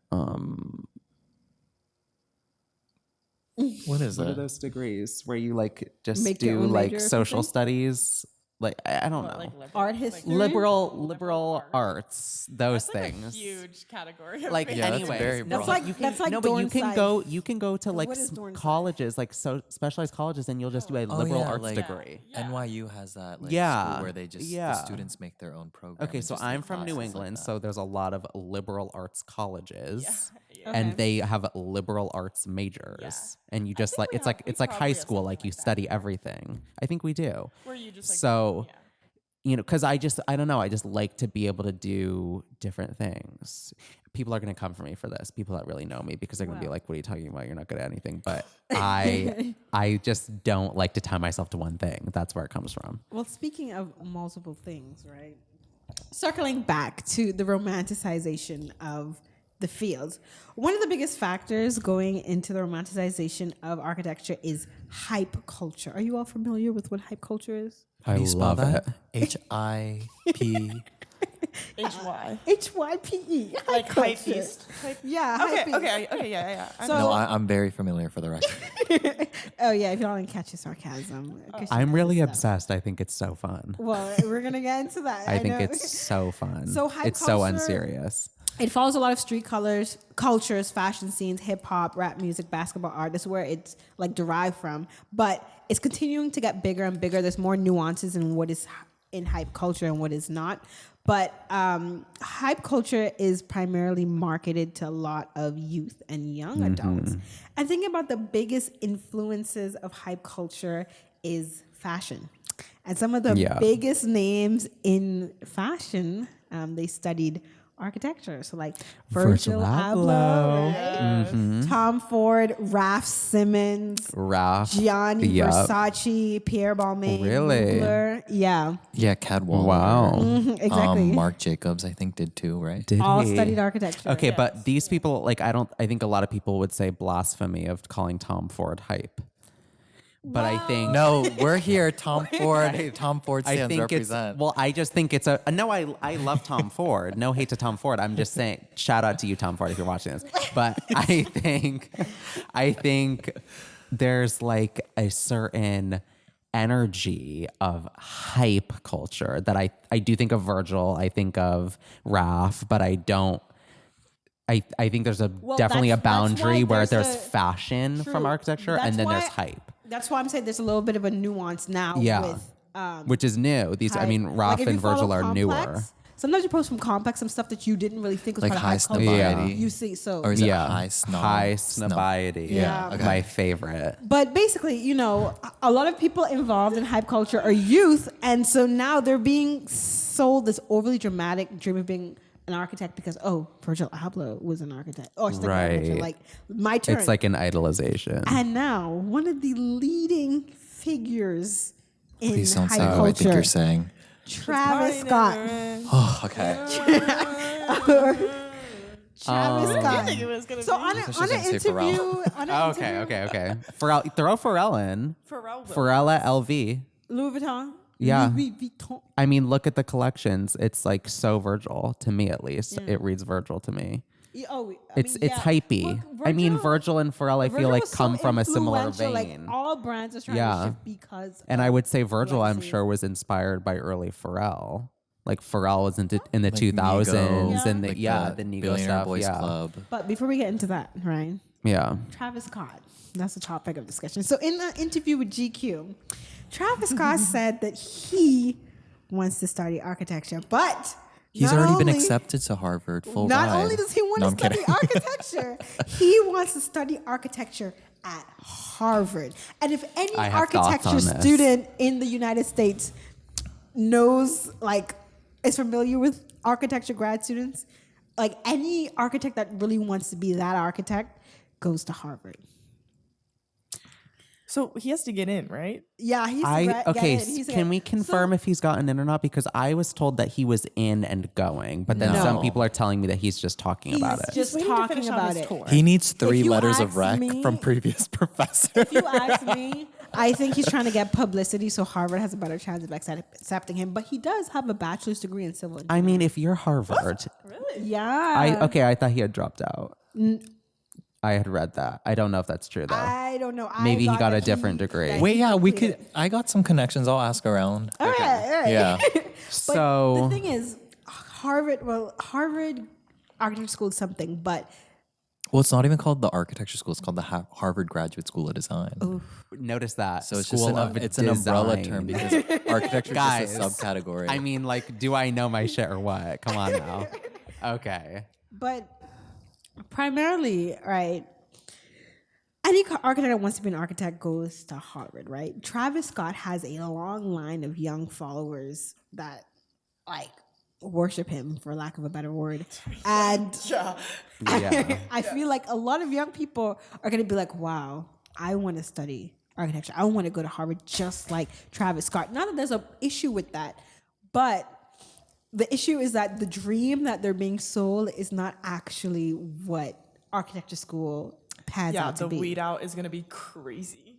What is What are that? those degrees where you like just Make your do own like major or social something? studies? Like I don't know. Art history. Liberal arts, those That's like things. a huge category. Of Like things. Yeah, that's anyways, very no, broad. but That's like- you can, that's like no, but you Dorn can Science. go. You can go to like what is Dorn Science? colleges, like specialized colleges, and you'll just do a liberal arts like, degree. NYU has that like Yeah, school where they just yeah. the students make their own program. Okay, and so just I'm take from New classes like England, that. so there's a lot of liberal arts colleges, Yeah. Okay. and they have liberal arts majors, Yeah. and you just like we it's have- like we it's like probably high have school, something like you like that. study everything. I think we do. Where you just like So. yeah. Because I don't know, I just like to be able to do different things. People are going to come for me for this, people that really know me, because they're going to be Wow. like, what are you talking about? You're not good at anything. But I just don't like to tie myself to one thing. That's where it comes from. Well, speaking of multiple things, right? Circling back to the romanticization of the field, one of the biggest factors going into the romanticization of architecture is hype culture. Are you all familiar with what hype culture is? How do you spell love that? it. HIP. HY. HYPE. Like hype culture. beast. Hype. Yeah. Okay, hype beast. okay, yeah. I So- No, I'm very familiar for the record. Oh yeah, if y'all didn't catch the sarcasm. 'cause she I'm does really this stuff. obsessed. I think it's so fun. Well, we're gonna get into that. I think know. it's so fun. So hype it's so culture- unserious. It follows a lot of street cultures, fashion scenes, hip hop, rap music, basketball art. This is where it's like derived from. But it's continuing to get bigger and bigger. There's more nuances in what is in hype culture and what is not. But hype culture is primarily marketed to a lot of youth and young adults. And thinking about the biggest influences of hype culture is fashion. And some of the biggest names in fashion, they studied architecture. So like Virgil Abloh, right? Tom Ford, Ralph Simmons, Gianni Versace, Pierre Balmain, Really? Mugler. Yeah. Yeah, Cadwalader. Wow. Exactly. Marc Jacobs, I think, did too, right? Did All he? studied architecture. Okay, but these people, like, I think a lot of people would say blasphemy of calling Tom Ford hype. But I think No, we're here. Tom Ford. Tom Ford I stands think represent. it's well. I just think it's a no. I love Tom Ford. No hate to Tom Ford. I'm just saying. Shout out to you, Tom Ford, if you're watching this. But I think there's like a certain energy of hype culture that I do think of Virgil. I think of Raph, but I don't. I think there's definitely a that's why boundary where there's there's a- fashion True. from architecture, That's and then why- there's hype. That's why I'm saying there's a little bit of a nuance now with Which is new. These, I hype. mean, Like, Raph if you and Virgil follow are newer. Complex, sometimes you post from Complex some stuff that you didn't really think was Like part high of hype culture. snobiety. You see, so Or is it high snob? High snobiety. Yeah. Okay. My favorite. But basically, you know, a lot of people involved in hype culture are youth, and so now they're being sold this overly dramatic dream of being an architect because Virgil Abloh was an architect or studied architecture. Right. Like my turn. It's like an idolization. And now one of the leading figures in Please don't hype say culture, what I think you're saying. Travis Scott. Oh, okay. Travis Scott. It was gonna So be on she's an gonna say interview, Pharrell. on an interview, Okay. Throw Pharrell in. Pharrell. Pharrell at LV. Louis Vuitton. Yeah. Louis Vuitton. I mean, look at the collections. It's like so Virgil to me, at least. It reads Virgil to me. It's hypey. I mean, Virgil and Pharrell, I feel like was so come from a similar influential, vein. Like all brands are trying to shift because. And I would say Virgil, I'm legacy. sure, was inspired by early Pharrell. Like Pharrell was in the Like 2000s Nego, and the like the Nego Billionaire stuff. Boys yeah. Club. But before we get into that, Ryan, Yeah. Travis Scott. That's the topic of discussion. So in the interview with GQ, Travis Scott said that he wants to study architecture, but He's not already been only- accepted to Harvard. Full Not ride. only does he want No, to I'm study kidding. architecture, he wants to study architecture at Harvard. And if any I have thoughts architecture on this. student in the United States knows, like, is familiar with architecture grad students, like any architect that really wants to be that architect goes to Harvard. So he has to get in, right? Yeah, he's Can we confirm if he's gotten in or not? Because I was told that he was in and going, but then some No. people are telling me that he's just talking about it. just waiting to talking finish out about his it. tour. He needs 3 you letters of ask rec me- from previous professors. If you ask me, I think he's trying to get publicity, so Harvard has a better chance of accepting him. But he does have a bachelor's degree in civil engineering. I mean, if you're Harvard, Yeah. I thought he had dropped out. I had read that. I don't know if that's true though. I don't know. Maybe he got that a different degree. that Wait, he yeah, we completed could. I got some connections. I'll ask around. All right. Yeah. But So the thing is, Harvard Architecture School is something, but Well, it's not even called the architecture school. It's called the Harvard Graduate School of Design. notice that. So it's School just of it's an umbrella Design. term because architecture is Guys, just a subcategory. I mean, like, do I know my shit or what? Come on now. Okay. but primarily, right? Any architect that wants to be an architect goes to Harvard, right? Travis Scott has a long line of young followers that like worship him, for lack of a better word. And Yeah. I feel like a lot of young people are going to be like, wow, I want to study architecture. I want to go to Harvard just like Travis Scott. Not that there's an issue with that, but the issue is that the dream that they're being sold is not actually what architecture school pans Yeah, out to the be. weed out is gonna be crazy.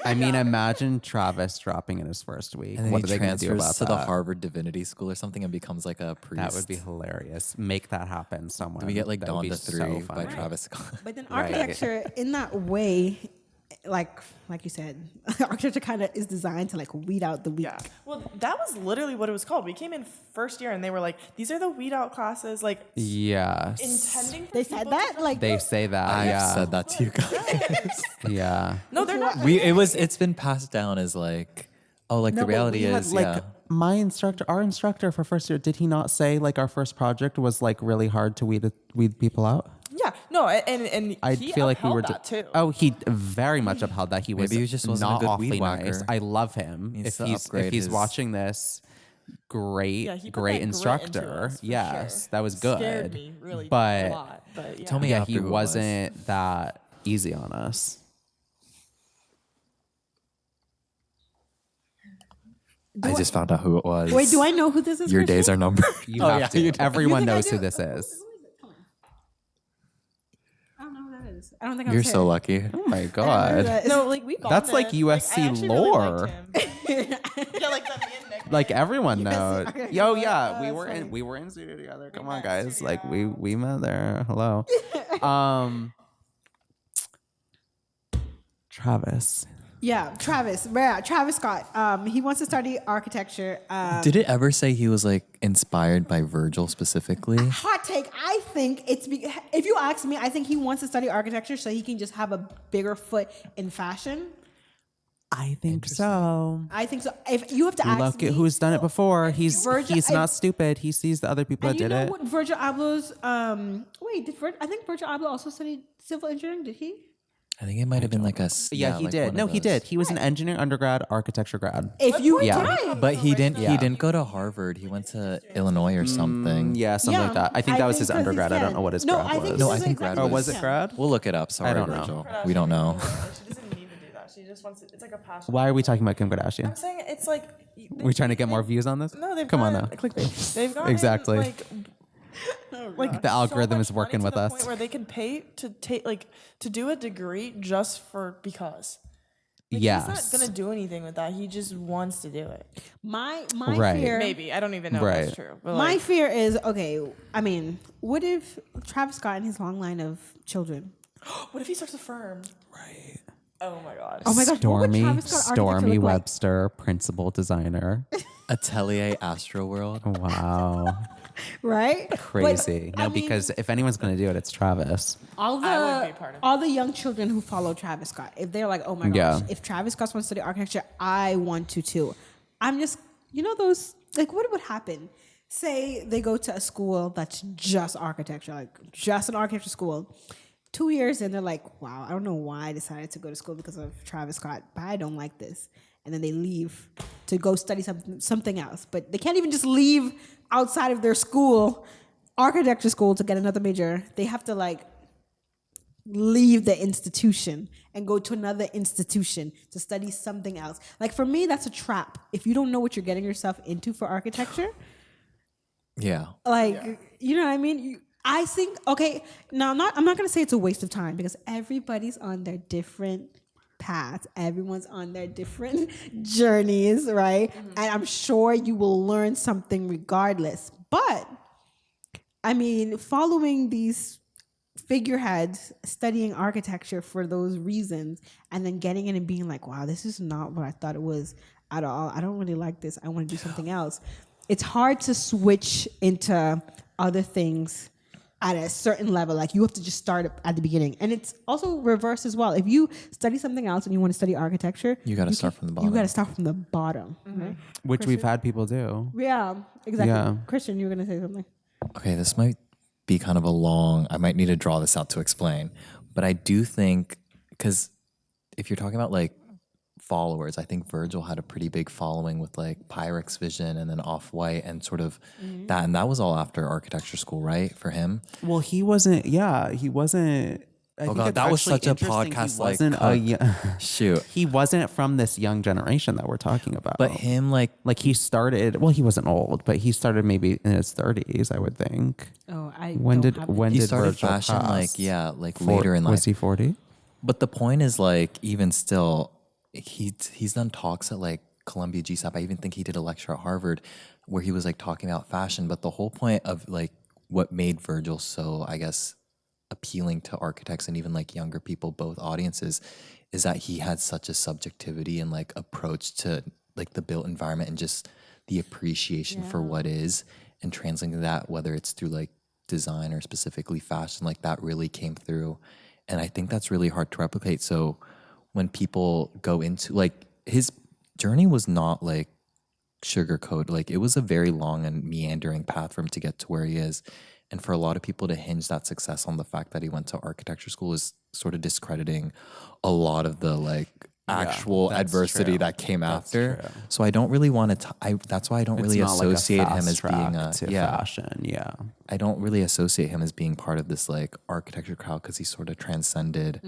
I mean, imagine Travis dropping in his first week. And then What he are they going to do transfers about to that? the Harvard Divinity School or something and becomes like a priest. That would be hilarious. Make that happen, someone. Do we get like That would Dawn be to 3 by funny. Travis Scott? But then Right. architecture, in that way, like you said, architecture kind of is designed to like weed out the weak. Yeah. Well, that was literally what it was called. We came in first year and they were like, these are the weed out classes, like Yes. intending for They people said to that, like They say that. I've yeah. said that to you guys. Yeah. No, they're not. It's been passed down as like, oh, like No, the but reality we had, is, like, yeah. our instructor for first year, did he not say like our first project was like really hard to weed people out? Yeah. No, and I he feel like we were. upheld that too. Oh, he very much upheld that. He was Maybe he just wasn't a not good awfully weed nice. whacker. I love him. Needs If to he's upgrade his- watching this, great, Yeah, he put that great grit into instructor. us, for yes, sure. that was good. Scared me really but a lot. But yeah. Tell me yeah, after he who it was. wasn't that easy on us. I just found out who it was. wait, do I know who this is? Your Christian? days are numbered. You Oh, have yeah, to. you do. Everyone You think I knows do? who this is. Who is it? Come on. I don't know who that is. I don't think I'm You're so lucky. Oh my I god. don't No, like we That's like bonded. USC I actually really lore. liked him. Yeah, like that me and Nick. Like everyone knows. okay. Yo, yeah, we that's were funny. in studio together. Come on, met guys. studio. Like we met there. Hello. Travis. Yeah, Travis. Yeah, Travis Scott. He wants to study architecture. Did it ever say he was like inspired by Virgil specifically? Hot take. I think it's if you ask me, I think he wants to study architecture so he can just have a bigger foot in fashion. I think so. I think so. If you have to ask Look me, at who's done it before. He's Virgil- not stupid. He sees the other people and that you did know it. what Virgil Abloh's I think Virgil Abloh also studied civil engineering. Did he? I think it might have been like a. Yeah, he like did. one No, of he those. did. He was an engineer undergrad, architecture grad. If you Yeah. try. But he didn't. Yeah. He didn't go to Harvard. He went to Illinois or something. Yeah, something like that. I think that was his 'cause he's undergrad. I don't know what his no, grad I think was. No, this I is think exactly grad Oh, what was he it said. grad? We'll look it up. Sorry, I don't know. Virgil. We don't know. She doesn't need to do that. She just wants it. It's like a passion. Why are we talking about Kim Kardashian? I'm saying it's like. We're trying to get more views on this? No, they've Come on gotten- now. Clickbait. They've got Exactly. Like The algorithm so much is working money with to the us. point where they can pay to take to do a degree just for because. Like, Yes. He's not gonna do anything with that. He just wants to do it. My Right. fear. Maybe I don't even know if Right. that's true. But My like, fear is okay. I mean, what if Travis Scott and his long line of children? what if he starts a firm? Right. Oh my god. Oh my gosh, what would Stormy, Travis Scott architecture Stormy look like? Webster, principal designer. Atelier Astroworld. Wow. Right? But, Crazy. I No, mean, because if anyone's going to do it, it's Travis. all the I would be part of it. all the young children who follow Travis Scott, if they're like, oh my gosh, Yeah. if Travis Scott wants to study architecture, I want to too. I'm just, those like, what would happen? Say they go to a school that's just architecture, like just an architecture school. 2 years and they're like, wow, I don't know why I decided to go to school because of Travis Scott, but I don't like this. And then they leave to go study something else. But they can't even just leave outside of their school, architecture school, to get another major. They have to like leave the institution and go to another institution to study something else. Like for me, that's a trap. If you don't know what you're getting yourself into for architecture, Yeah. like, you know what I mean? I think, okay, now I'm not going to say it's a waste of time because everybody's on their different paths. Everyone's on their different journeys, right? And I'm sure you will learn something regardless. But, I mean, following these figureheads, studying architecture for those reasons, and then getting in and being like, wow, this is not what I thought it was at all. I don't really like this. I want to do something else. It's hard to switch into other things at a certain level. Like you have to just start at the beginning. And it's also reverse as well. If you study something else and you want to study architecture, You got to start from the bottom. You got to start from the bottom. Right? Which we've had people do. Yeah, exactly. Yeah. Christian, you were going to say something. Okay, this might be kind of a long, I might need to draw this out to explain. But I do think, because if you're talking about like followers, I think Virgil had a pretty big following with like Pyrex Vision and then Off-White and sort of that. And that was all after architecture school, right? For him? Well, he wasn't. Yeah, he wasn't. I think God, it's that was actually such a interesting. podcast, He like, wasn't Shoot. he wasn't from this young generation that we're talking about. But him, like, he started. Well, he wasn't old, but he started maybe in his 30s, I would think. Oh, When did he did started Virgil fashion, pass? like, yeah, like later in life. Was he 40? But the point is, like, even still, he's done talks at like Columbia GSAP. I even think he did a lecture at Harvard where he was like talking about fashion. But the whole point of like what made Virgil so, I guess, appealing to architects and even like younger people, both audiences, is that he had such a subjectivity and like approach to like the built environment and just the appreciation for what is, and translating that, whether it's through like design or specifically fashion, like that really came through. And I think that's really hard to replicate. So when people go into like his journey was not like sugarcoat, like it was a very long and meandering path for him to get to where he is. And for a lot of people to hinge that success on the fact that he went to architecture school is sort of discrediting a lot of the like actual that's adversity true. that came That's after. true. So I don't really want to. That's why I don't It's really not like a associate him fast as being track a to fashion. Yeah. I don't really associate him as being part of this like architecture crowd because he sort of transcended.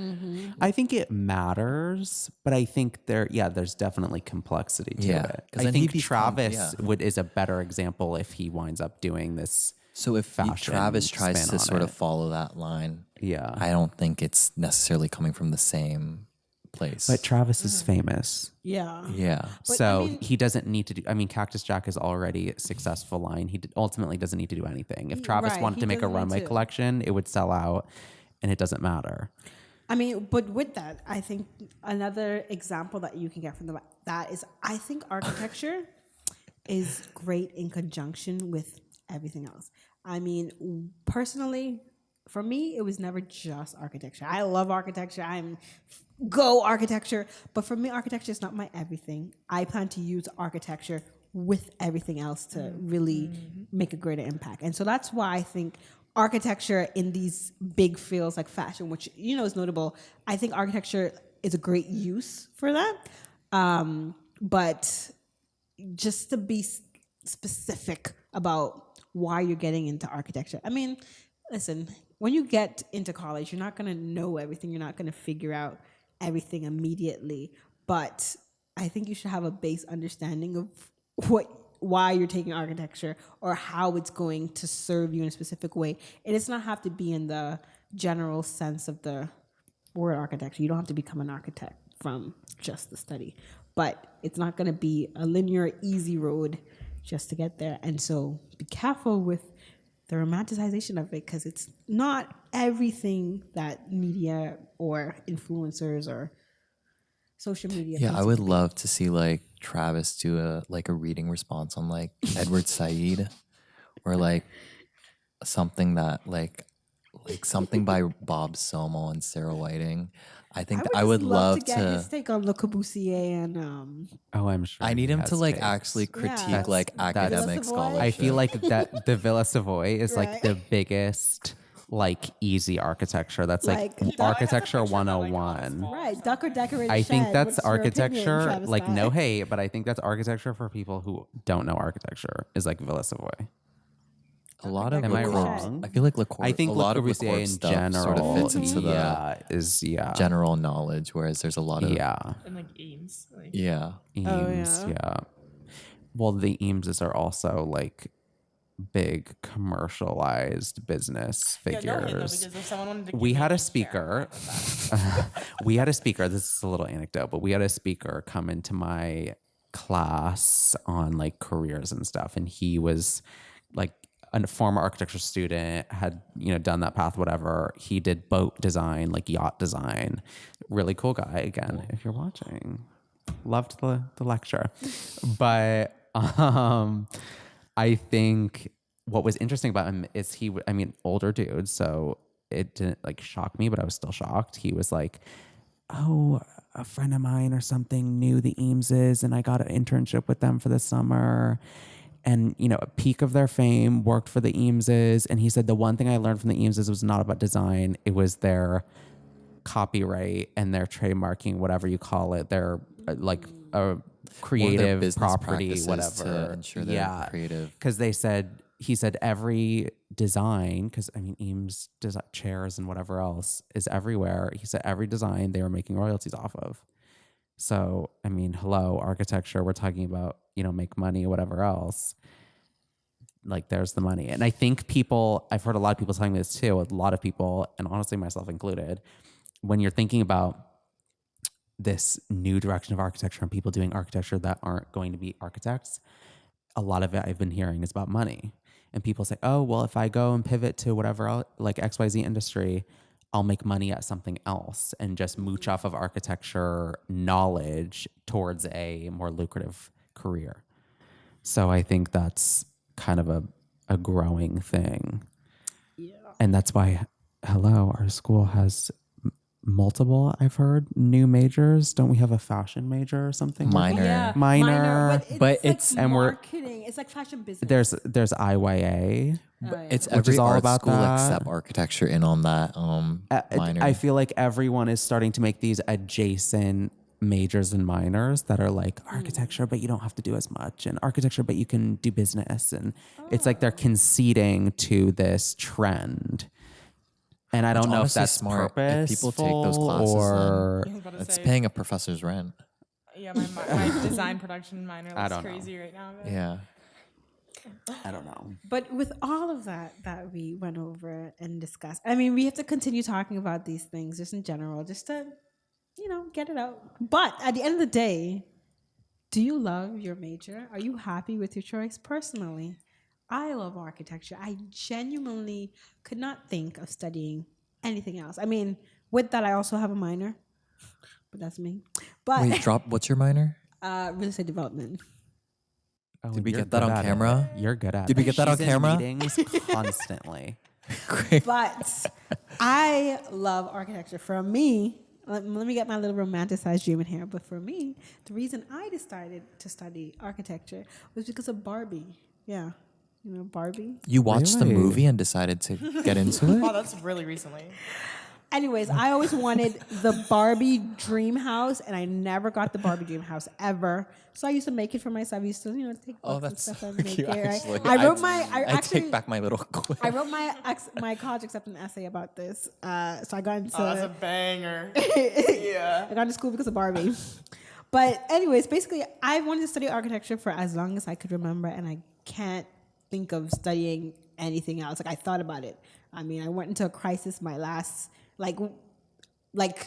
I think it matters, but I think there's definitely complexity to Yeah, it. 'cause I then he'd think become- Travis yeah. is a better example if he winds up doing this. So if fashion Travis tries spin to on sort of it. follow that line, Yeah. I don't think it's necessarily coming from the same place. But Travis is famous. Yeah. yeah. But, So I mean- he doesn't need to do, I mean, Cactus Jack is already a successful line. He ultimately doesn't need to do anything. If Travis Right, wanted he to make a doesn't need runway to. collection, it would sell out and it doesn't matter. I mean, but with that, I think another example that you can get from that is I think architecture is great in conjunction with everything else. I mean, personally, for me, it was never just architecture. I love architecture. I'm go architecture, but for me, architecture is not my everything. I plan to use architecture with everything else to really make a greater impact. And so that's why I think architecture in these big fields like fashion, which you know is notable, I think architecture is a great use for that. But just to be specific about why you're getting into architecture. I mean, listen, when you get into college, you're not going to know everything. You're not going to figure out everything immediately. But I think you should have a base understanding of why you're taking architecture or how it's going to serve you in a specific way. It does not have to be in the general sense of the word architecture. You don't have to become an architect from just the study. But it's not going to be a linear, easy road just to get there. And so be careful with the romanticization of it, because it's not everything that media or influencers or social media. Yeah, paints I it would to be. love to see like Travis do a reading response on like Edward Said or like something that like something by Bob Somo and Sarah Whiting. I think I would just love to get his take on Le Corbusier and Oh, I'm sure. I need he him has to like takes. actually critique That's- like that's- academic Savoy? scholarship. I feel like that the Villa Savoy is like Right. the biggest like easy architecture. That's like, Like- architecture I have a picture that, like, 101. right, duck or decorated I think shed. that's What's your opinion, architecture, Travis like Scott? no hate, but I think that's architecture for people who don't know architecture is like Villa Savoy. a lot of Am I Le wrong? I feel like Le Corbusier, I think a lot Le of Le Corbusier Corbusier in stuff general sort of fits into the general knowledge, whereas there's a lot of And like Eames. Like, yeah. Eames, yeah. Well, the Eameses are also like big commercialized business yeah, no hate though, figures. because if someone wanted to We give had me a share, speaker. We had a speaker. This is a little anecdote, but we had a speaker come into my class on like careers and stuff, and he was like a former architecture student, had done that path, whatever. He did boat design, like yacht design. Really cool guy. Again, if you're watching, loved the lecture, but I think what was interesting about him is older dude, so it didn't like shock me, but I was still shocked. He was like, oh, a friend of mine or something knew the Eameses and I got an internship with them for the summer. And, a peak of their fame, worked for the Eameses. And he said, the one thing I learned from the Eameses was not about design. It was their copyright and their trademarking, whatever you call it. Their like a creative business property, practices whatever. to ensure they're creative. Because he said every design, because Eames chairs and whatever else is everywhere. He said every design they were making royalties off of. So, hello, architecture, we're talking about, make money or whatever else. Like, there's the money. And I think I've heard a lot of people telling me this too, a lot of people, and honestly myself included, when you're thinking about this new direction of architecture and people doing architecture that aren't going to be architects, a lot of it I've been hearing is about money. And people say, oh, well, if I go and pivot to whatever else, like XYZ industry, I'll make money at something else and just mooch off of architecture knowledge towards a more lucrative career. So I think that's kind of a growing thing. Yeah. And that's why, hello, our school has multiple, I've heard, new majors. Don't we have a fashion major or something? Minor. Yeah, Minor, but like it's- and we're- marketing. It's like fashion business. There's IYA. It's Which every is all art about school that. except architecture in on that minor. I feel like everyone is starting to make these adjacent majors and minors that are like architecture, but you don't have to do as much, and architecture, but you can do business. And it's like they're conceding to this trend. And I don't know if honestly that's smart. purposeful If people take those classes, or I was about to it's say, paying a professor's rent. yeah, my design production minor I looks don't know. crazy right now. But Yeah. I don't know. But with all of that we went over and discussed, I mean, we have to continue talking about these things just in general, just to, get it out. But at the end of the day, do you love your major? Are you happy with your choice? Personally, I love architecture. I genuinely could not think of studying anything else. I mean, with that, I also have a minor, but that's me. But Wait, what's your minor? real estate development. Oh, Did we you're get that good on at it. camera? You're good at it. Did we get that on She's in camera? meetings constantly. But I love architecture. For me, let me get my little romanticized dream in here. But for me, the reason I decided to study architecture was because of Barbie. Yeah, Barbie. You watched the Really? movie and decided to get into wow, it? that's really recently. Anyways, I always wanted the Barbie dream house, and I never got the Barbie dream house ever. So I used to make it for myself. I used to, take books Oh, and that's stuff so and make cute, it. actually. I wrote I actually take back my little quiz. I wrote my college acceptance essay about this. So I got into Oh, that's a banger. Yeah. I got into school because of Barbie. But anyways, basically, I wanted to study architecture for as long as I could remember, and I can't think of studying anything else. Like, I thought about it. I mean, I went into a crisis my last, like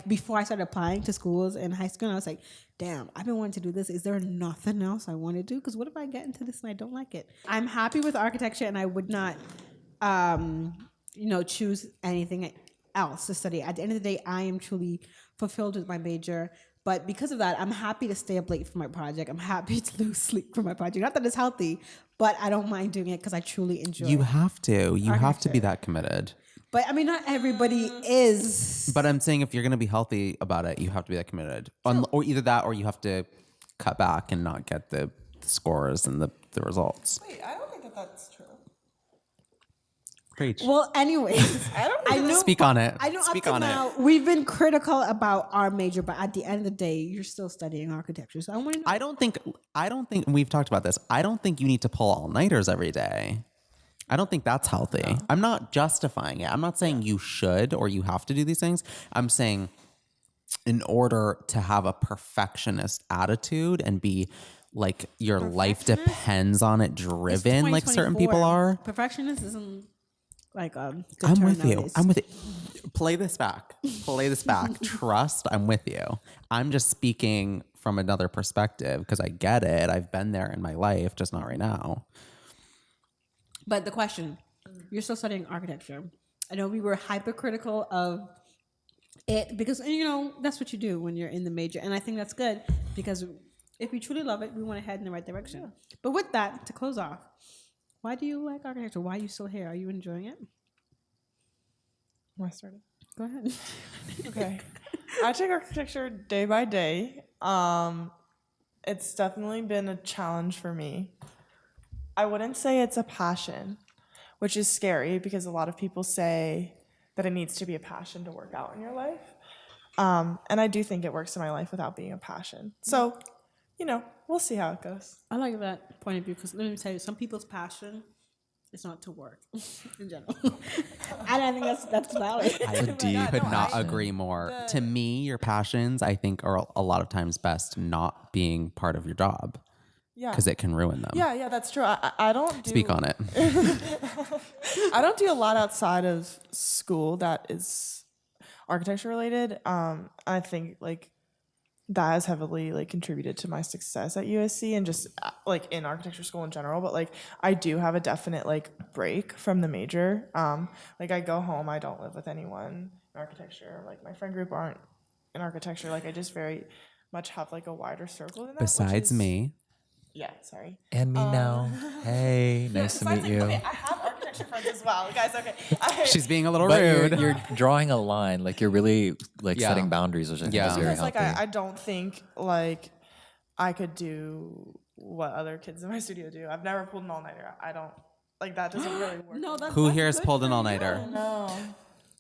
before I started applying to schools in high school, and I was like, damn, I've been wanting to do this. Is there nothing else I want to do? Because what if I get into this and I don't like it? I'm happy with architecture, and I would not, choose anything else to study. At the end of the day, I am truly fulfilled with my major. But because of that, I'm happy to stay up late for my project. I'm happy to lose sleep for my project. Not that it's healthy, but I don't mind doing it because I truly enjoy You it. have to. You have to be Architecture. that committed. But I mean, not everybody is. But I'm saying if you're going to be healthy about it, you have to be that committed. Or either that or you have to cut back and not get the scores and the results. Wait, I don't think that's true. Preach. Well, anyways, I know. Speak on it. I know Speak up to on it. now, we've been critical about our major, but at the end of the day, you're still studying architecture. So I want to know. I don't think we've talked about this. I don't think you need to pull all-nighters every day. I don't think that's healthy. I'm not justifying it. I'm not saying you should or you have to do these things. I'm saying in order to have a perfectionist attitude and be like your life depends on it driven like certain people 2024. are. Perfectionist isn't like a good I'm term with you. nowadays. I'm with you. Play this back. Play this back. Trust, I'm with you. I'm just speaking from another perspective because I get it. I've been there in my life, just not right now. But the question, you're still studying architecture. I know we were hypercritical of it because, that's what you do when you're in the major. And I think that's good because if we truly love it, we want to head in the right direction. But with that, to close off, why do you like architecture? Why are you still here? Are you enjoying it? I started. Go ahead. Okay. I take architecture day by day. It's definitely been a challenge for me. I wouldn't say it's a passion, which is scary because a lot of people say that it needs to be a passion to work out in your life. And I do think it works in my life without being a passion. So, we'll see how it goes. I like that point of view because let me tell you, some people's passion is not to work in general. And I think that's valid. I could not agree more. To me, your passions, I think, are a lot of times best not being part of your job Yeah. because it can ruin them. Yeah, that's true. I don't do... Speak on it. I don't do a lot outside of school that is architecture related. I think that has heavily like contributed to my success at USC and just like in architecture school in general. But like I do have a definite like break from the major. Like I go home, I don't live with anyone in architecture. Like my friend group aren't in architecture. Like I just very much have like a wider circle than that. Besides me. Yeah, sorry. And me now. Hey, nice to meet Besides, you. Okay, I have architecture friends as well, guys. Okay. She's being a little But rude. you're drawing a line, like you're really like Yeah. setting boundaries, which I think Yeah. is very Because like healthy. I don't think like I could do what other kids in my studio do. I've never pulled an all-nighter. I don't like that doesn't really work. No, that's Who that's here has good pulled for an you. all-nighter? No.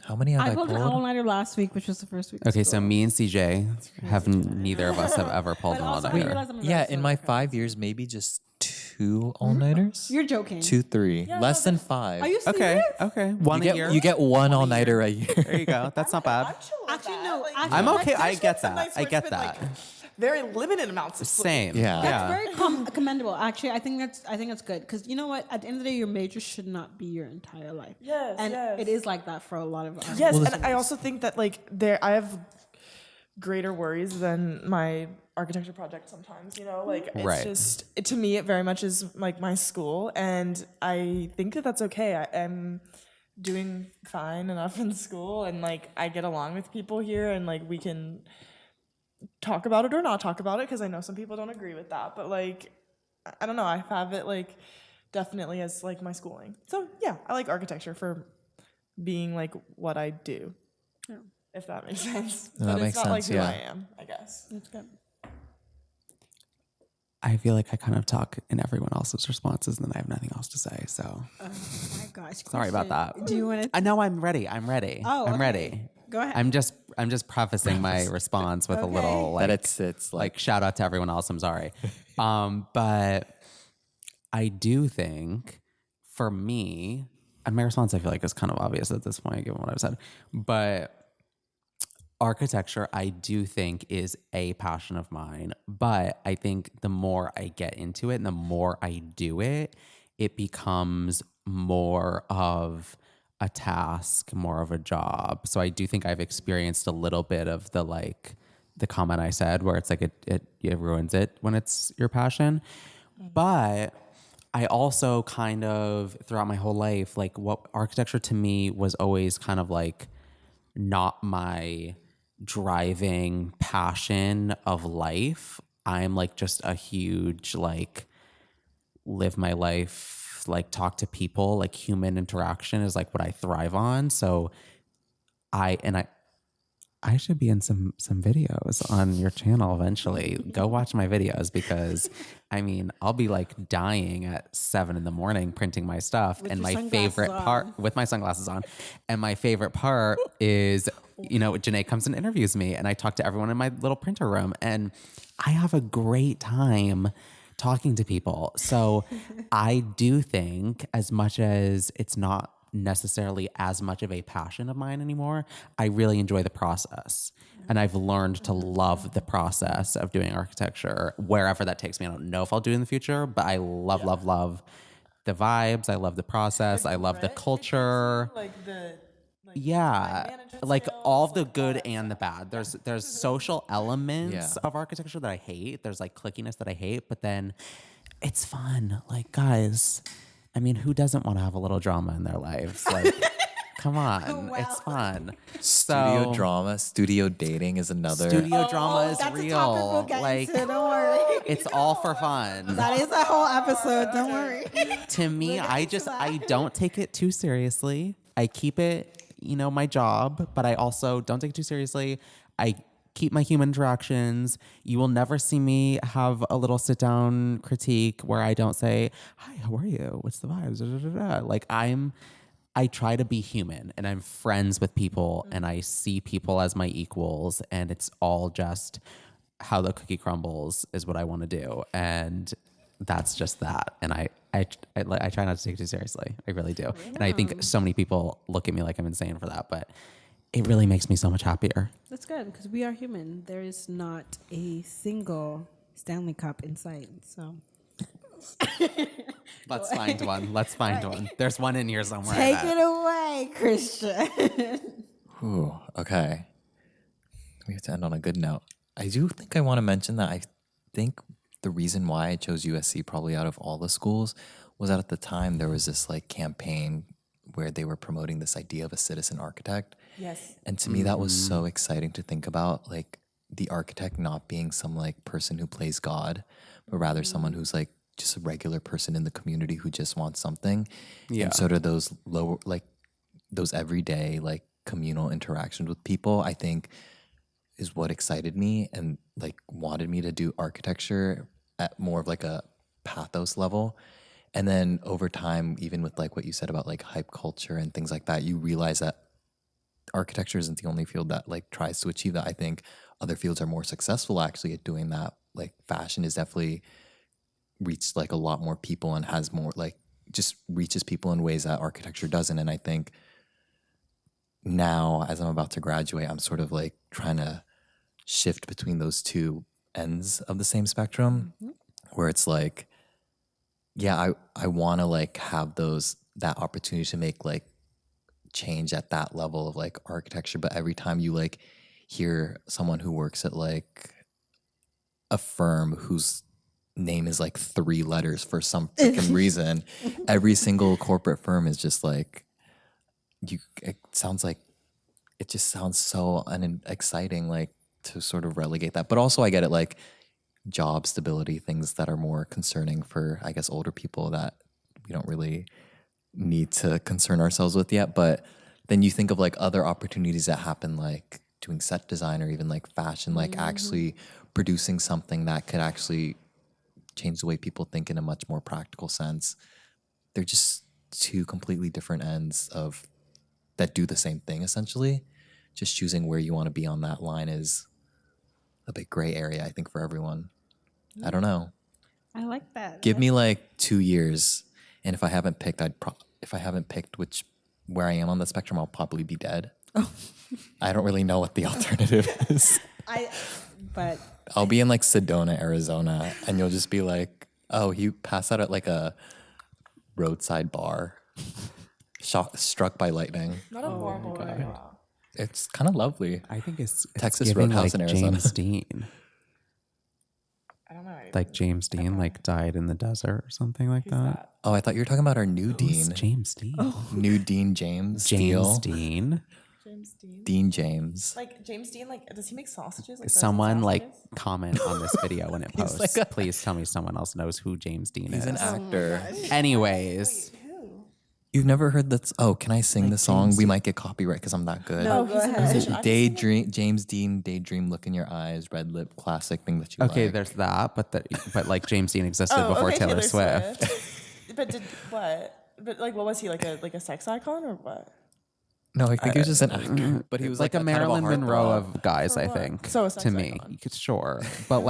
How many have I I pulled an pulled? all-nighter last week, which was the first week. of Okay, so school. me and CJ have neither of us have ever pulled But an also, I all-nighter. realize I'm a very Yeah, in slow my worker. 5 years, maybe just 2 all-nighters. You're joking. 2, 3, less than 5. Are you serious? Okay, okay. One a year. You get one all-nighter a year. There you go. That's not bad. I'm chill with Actually, that. no. Like, Actually, I'm okay. that's- I there's get some that. nights I where it's get been, that. like, very limited amounts of sleep. Same. Yeah. That's very commendable. Actually, I think that's good because you know what? At the end of the day, your major should not be your entire life. Yes, and yes. it is like that for a lot of us. Yes, and I also think that like I have greater worries than my architecture project sometimes, you know, like it's Right. just to me it very much is like my school, and I think that that's okay. I am doing fine enough in school, and like I get along with people here, and like we can talk about it or not talk about it because I know some people don't agree with that, but like I don't know, I have it like definitely as like my schooling. So yeah, I like architecture for being like what I do. Yeah. If that makes sense. No, But that it's makes not like sense, who yeah. I am, I guess. That's good. I feel like I kind of talk in everyone else's responses, and then I have nothing else to say. So Oh my gosh. sorry about Christian, that. Do you want to? I know I'm ready. I'm ready. Oh, I'm okay. ready. Go ahead. I'm just prefacing my response with a little like That it's like shout out to everyone else. I'm sorry. But I do think for me, and my response I feel like is kind of obvious at this point given what I've said, but architecture I do think is a passion of mine, but I think the more I get into it and the more I do it, it becomes more of a task, more of a job. So I do think I've experienced a little bit of the like the comment I said where it's like it ruins it when it's your passion. But I also kind of throughout my whole life, like what architecture to me was always kind of like not my driving passion of life. I'm like just a huge like live my life, like talk to people, like human interaction is like what I thrive on. So I should be in some videos on your channel eventually. Go watch my videos because I mean, I'll be like dying at 7 a.m. printing my stuff. With And your my sunglasses favorite part on. with my sunglasses on. And my favorite part is, you know, Janae comes and interviews me and I talk to everyone in my little printer room and I have a great time talking to people. So I do think as much as it's not necessarily as much of a passion of mine anymore, I really enjoy the process. And I've learned to love the process of doing architecture wherever that takes me. I don't know if I'll do it in the future, but I love the vibes. I love the process. I love the culture. Like the Yeah, management like skills, all the like good that and the bad. There's social elements Yeah. of architecture that I hate. There's like clickiness that I hate, but then it's fun. Like guys, I mean, who doesn't want to have a little drama in their lives? Like, come on, it's fun. studio So, drama, studio dating is another. Studio drama is That's a topic we'll real. get Like, into. Don't worry. it's all for fun. That is a whole episode. Don't worry. To me, I don't take it too seriously. I keep it, you know, my job, but I also don't take it too seriously. I keep my human interactions. You will never see me have a little sit down critique where I don't say, "Hi, how are you? What's the vibes?" Da, da, da, da. Like I try to be human and I'm friends with people and I see people as my equals and it's all just how the cookie crumbles is what I want to do. And that's just that. And I try not to take it too seriously. I really do. And I think so many people look at me like I'm insane for that, but it really makes me so much happier. That's good because we are human. There is not a single Stanley Cup in sight. So Let's find one. Let's find one. There's one in here somewhere. take it away, Christian. Ooh, okay. We have to end on a good note. I do think I want to mention that I think the reason why I chose USC probably out of all the schools was that at the time there was this like campaign where they were promoting this idea of a citizen architect. Yes. And to me that was so exciting to think about, like the architect not being some like person who plays God, but rather someone who's like just a regular person in the community who just wants something. Yeah. And sort of those lower, like those everyday like communal interactions with people, I think is what excited me and like wanted me to do architecture at more of like a pathos level. And then over time, even with like what you said about like hype culture and things like that, you realize that architecture isn't the only field that like tries to achieve that. I think other fields are more successful actually at doing that. Like fashion is definitely reached like a lot more people and has more like just reaches people in ways that architecture doesn't. And I think now as I'm about to graduate, I'm sort of like trying to shift between those two ends of the same spectrum where it's like, yeah, I want to like have that opportunity to make like change at that level of like architecture. But every time you like hear someone who works at like a firm whose name is like 3 letters for some freaking reason, every single corporate firm is just like, it just sounds so exciting, like to sort of relegate that. But also I get it, like job stability, things that are more concerning for, I guess, older people that we don't really need to concern ourselves with yet. But then you think of like other opportunities that happen, like doing set design or even like fashion, like actually producing something that could actually change the way people think in a much more practical sense. They're just two completely different ends of that do the same thing essentially. Just choosing where you want to be on that line is a big gray area, I think, for everyone. I don't know. I like that. Give me like 2 years, and if I haven't picked, if I haven't picked where I am on the spectrum, I'll probably be dead. I don't really know what the alternative is. But I'll be in like Sedona, Arizona, and you'll just be like, "Oh, you passed out at like a roadside bar, struck by lightning." Not a horrible way. Wow. It's kind of lovely. I think it's Texas giving Roadhouse like in Arizona. James Dean. I don't know. Like James Dean, like died in the desert or something like that. Oh, I thought you were talking about our new Who's dean. James Dean? New Dean James James Steele. Dean. James Dean. Dean James. Like James Dean, like does he make sausages? Like Someone frozen like sausages? comment on this video when it posts. like Please tell me someone else knows who James Dean He's is. an actor. Anyways, Who? You've never heard that? Oh, can I sing the song? We might get copyright because I'm that good. No, Oh, go he's a ahead. musician. I've seen Daydream, James Dean, Daydream, Look in Your Eyes, Red Lip, classic thing that you okay, like. there's that, but like James Dean existed Oh, before okay, Taylor Swift. But did what? But like, what was he, like a sex icon or what? No, I think he was just an actor, but he was Like a kind of Marilyn Monroe heartthrob. of guys, I what? think. So a sex to me, icon. sure, but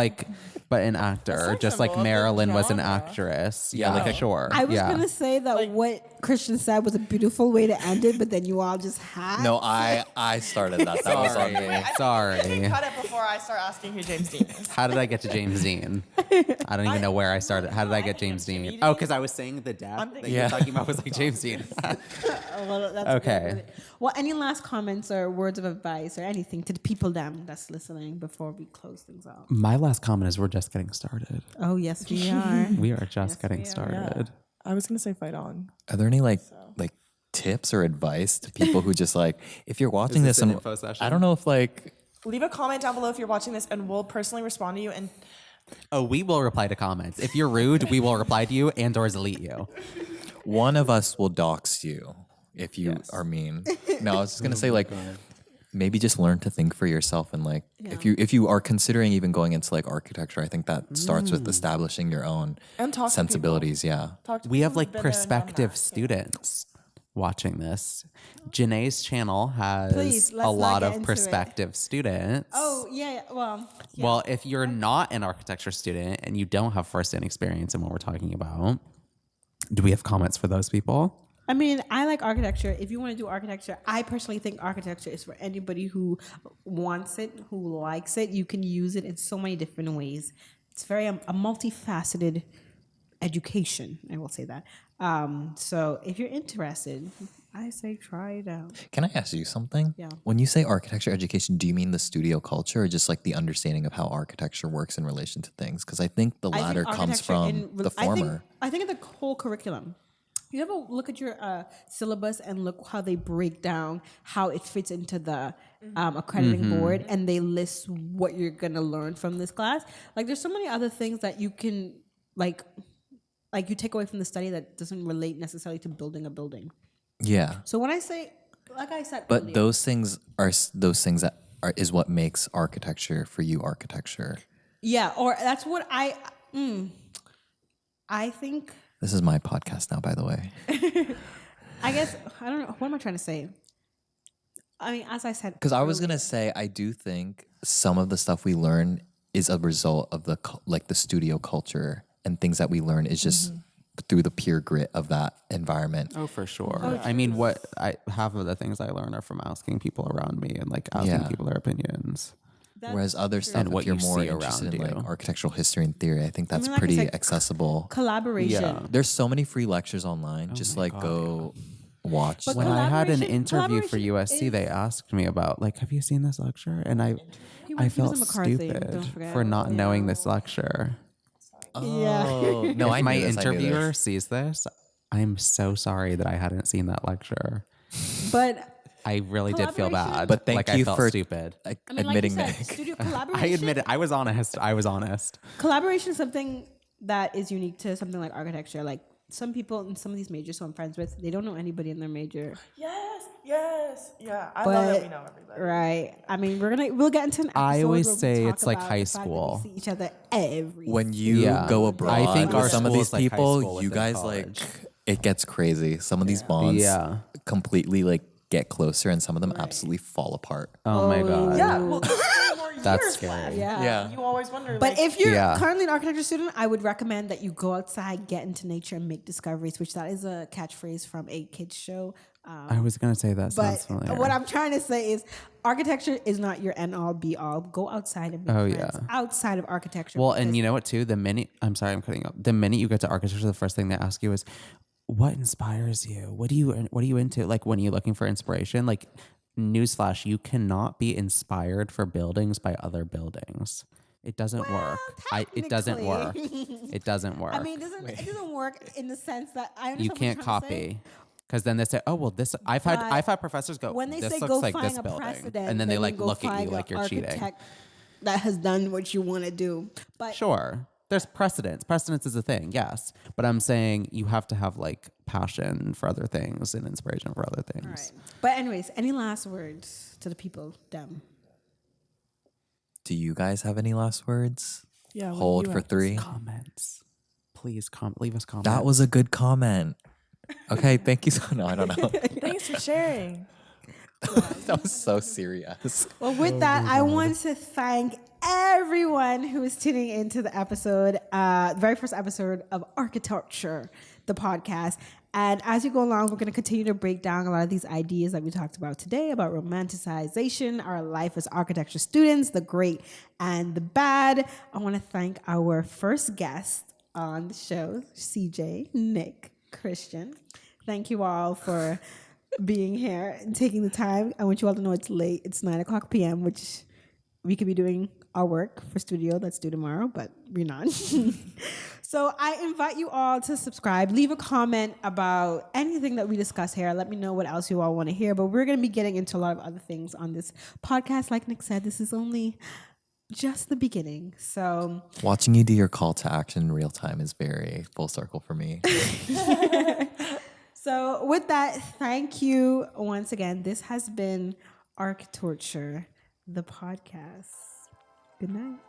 an actor, sex just like symbol of the Marilyn was an genre. actress. Yeah, Yeah, like a- sure. I was yeah. gonna say that Like- what Christian said was a beautiful way to end it, but then you all just had. No, I started that. That was on me. Sorry. Cut it before I start asking who James Dean is. How did I get to James Dean? I don't even know where I started. How did I get James Dean? comedian. Oh, because I was saying the death I'm that thinking- you were Yeah. talking about was like James Dean. Well, that's Okay. good. Well, any last comments or words of advice or anything to the people that's listening before we close things out? My last comment is we're just getting started. Oh yes, we are. We are just getting we are. started. I was gonna say fight on. Are there any like tips or advice to people who just like, if you're watching this this, an and info session? I don't know if like, Leave a comment down below if you're watching this, and we'll personally respond to you. And Oh, we will reply to comments. If you're rude, we will reply to you and or delete you. one of us will dox you if you are mean. No, I was just gonna say like, maybe just learn to think for yourself and like, if you are considering even going into like architecture, I think that starts with establishing your own And talk to sensibilities. Yeah. talk to We have people like who've been there and done prospective that. students watching this. Janae's channel has Please, let's a not lot get of into it. prospective students. Oh yeah. Well. Yeah. Well, if you're not an architecture student and you don't have firsthand experience in what we're talking about, do we have comments for those people? I mean, I like architecture. If you want to do architecture, I personally think architecture is for anybody who wants it, who likes it. You can use it in so many different ways. It's very a multifaceted education. I will say that. So if you're interested, I say try it out. Can I ask you something? Yeah. When you say architecture education, do you mean the studio culture or just like the understanding of how architecture works in relation to things? Because I think the latter comes from the former. I think the whole curriculum. You ever look at your syllabus and look how they break down how it fits into the accrediting board, and they list what you're gonna learn from this class. Like, there's so many other things that you can like you take away from the study that doesn't relate necessarily to building a building. Yeah. So when I say, like I said, But earlier, those things are those things that is what makes architecture for you architecture. yeah, or that's what I think. This is my podcast now, by the way. I guess I don't know. What am I trying to say? I mean, as I said, Because I was gonna say, I do think some of the stuff we learn is a result of the studio culture, and things that we learn is just through the pure grit of that environment. Oh, for sure. I mean, half of the things I learn are from asking people around me and like asking Yeah. people their opinions. Whereas other stuff, And what if you're you more see interested in around like you. architectural history and theory, I think that's like I pretty said, accessible. collaboration. Yeah. There's so many free lectures online. just my like God, go watch. But When I had an collaboration- interview for collaboration USC, they asked me about like, have you seen this lecture? And I He I was felt a McCarthy, don't stupid forget. for not knowing this lecture. Oh, no, I If knew my this, I knew interviewer this. sees this, I'm so sorry that I hadn't seen that lecture. But I really did feel Collaboration- bad. But thank like, you I felt for stupid. like, I mean, admitting like you that. said, studio collaboration. I admit it. I was honest. I was honest. Collaboration is something that is unique to something like architecture. Like some people in some of these majors who I'm friends with, they don't know anybody in their major. Yes. Yeah. I love that we But know everybody. right, I mean, we'll get into an episode. I always where we say talk it's like about high the fact that we school. see each other every. When you Yeah. go I abroad think with our some of school these is like high people, school you within guys college. like it gets crazy. Some of these bonds Yeah. completely like get closer, and some of them absolutely fall apart. Oh my god. Yeah. Well, there's 3 more That's years scary. left. yeah. You always wonder. But like, if you're Yeah. currently an architecture student, I would recommend that you go outside, get into nature, and make discoveries. Which that is a catchphrase from a kids show. I was gonna say that But sounds familiar. what I'm trying to say is, architecture is not your end all be all. Go outside and make Oh, friends yeah. outside of architecture. Well, because and you know what too? I'm cutting up. The minute you get to architecture, the first thing they ask you is, "What inspires you? What are you into?" Like when you're looking for inspiration, like newsflash, you cannot be inspired for buildings by other buildings. It doesn't work. It doesn't work. technically. It doesn't work. I mean, it doesn't work in the sense that I understand you what can't you're trying to say. copy. Because then they say, "Oh well, this." I've had professors go, When they "This say looks go like find this a building," precedent, and then they you like go look at find you like an you're cheating. architect that has done what you want to do. But Sure, there's precedence. Precedence is a thing, yes. But I'm saying you have to have like passion for other things and inspiration for other things. all right. But anyways, any last words to the people? Dem. Do you guys have any last words? Yeah, what do Hold you for have to 3. Comments, please leave us comments. That was a good comment. Okay, thank you. No, I don't know. Thanks for sharing. That was so serious. Well, with that, I want to thank everyone who is tuning into the episode, the very first episode of Architecture, the podcast. And as you go along, we're going to continue to break down a lot of these ideas that we talked about today about romanticization, our life as architecture students, the great and the bad. I want to thank our first guest on the show, CJ, Nick, Christian. Thank you all for being here and taking the time. I want you all to know it's late. It's 9:00 p.m., which we could be doing our work for studio that's due tomorrow, but we're not. So I invite you all to subscribe. Leave a comment about anything that we discuss here. Let me know what else you all want to hear. But we're going to be getting into a lot of other things on this podcast. Like Nick said, this is only just the beginning. So Watching you do your call to action in real time is very full circle for me. So with that, thank you once again. This has been ARCHITORTURE, the podcast. Good night.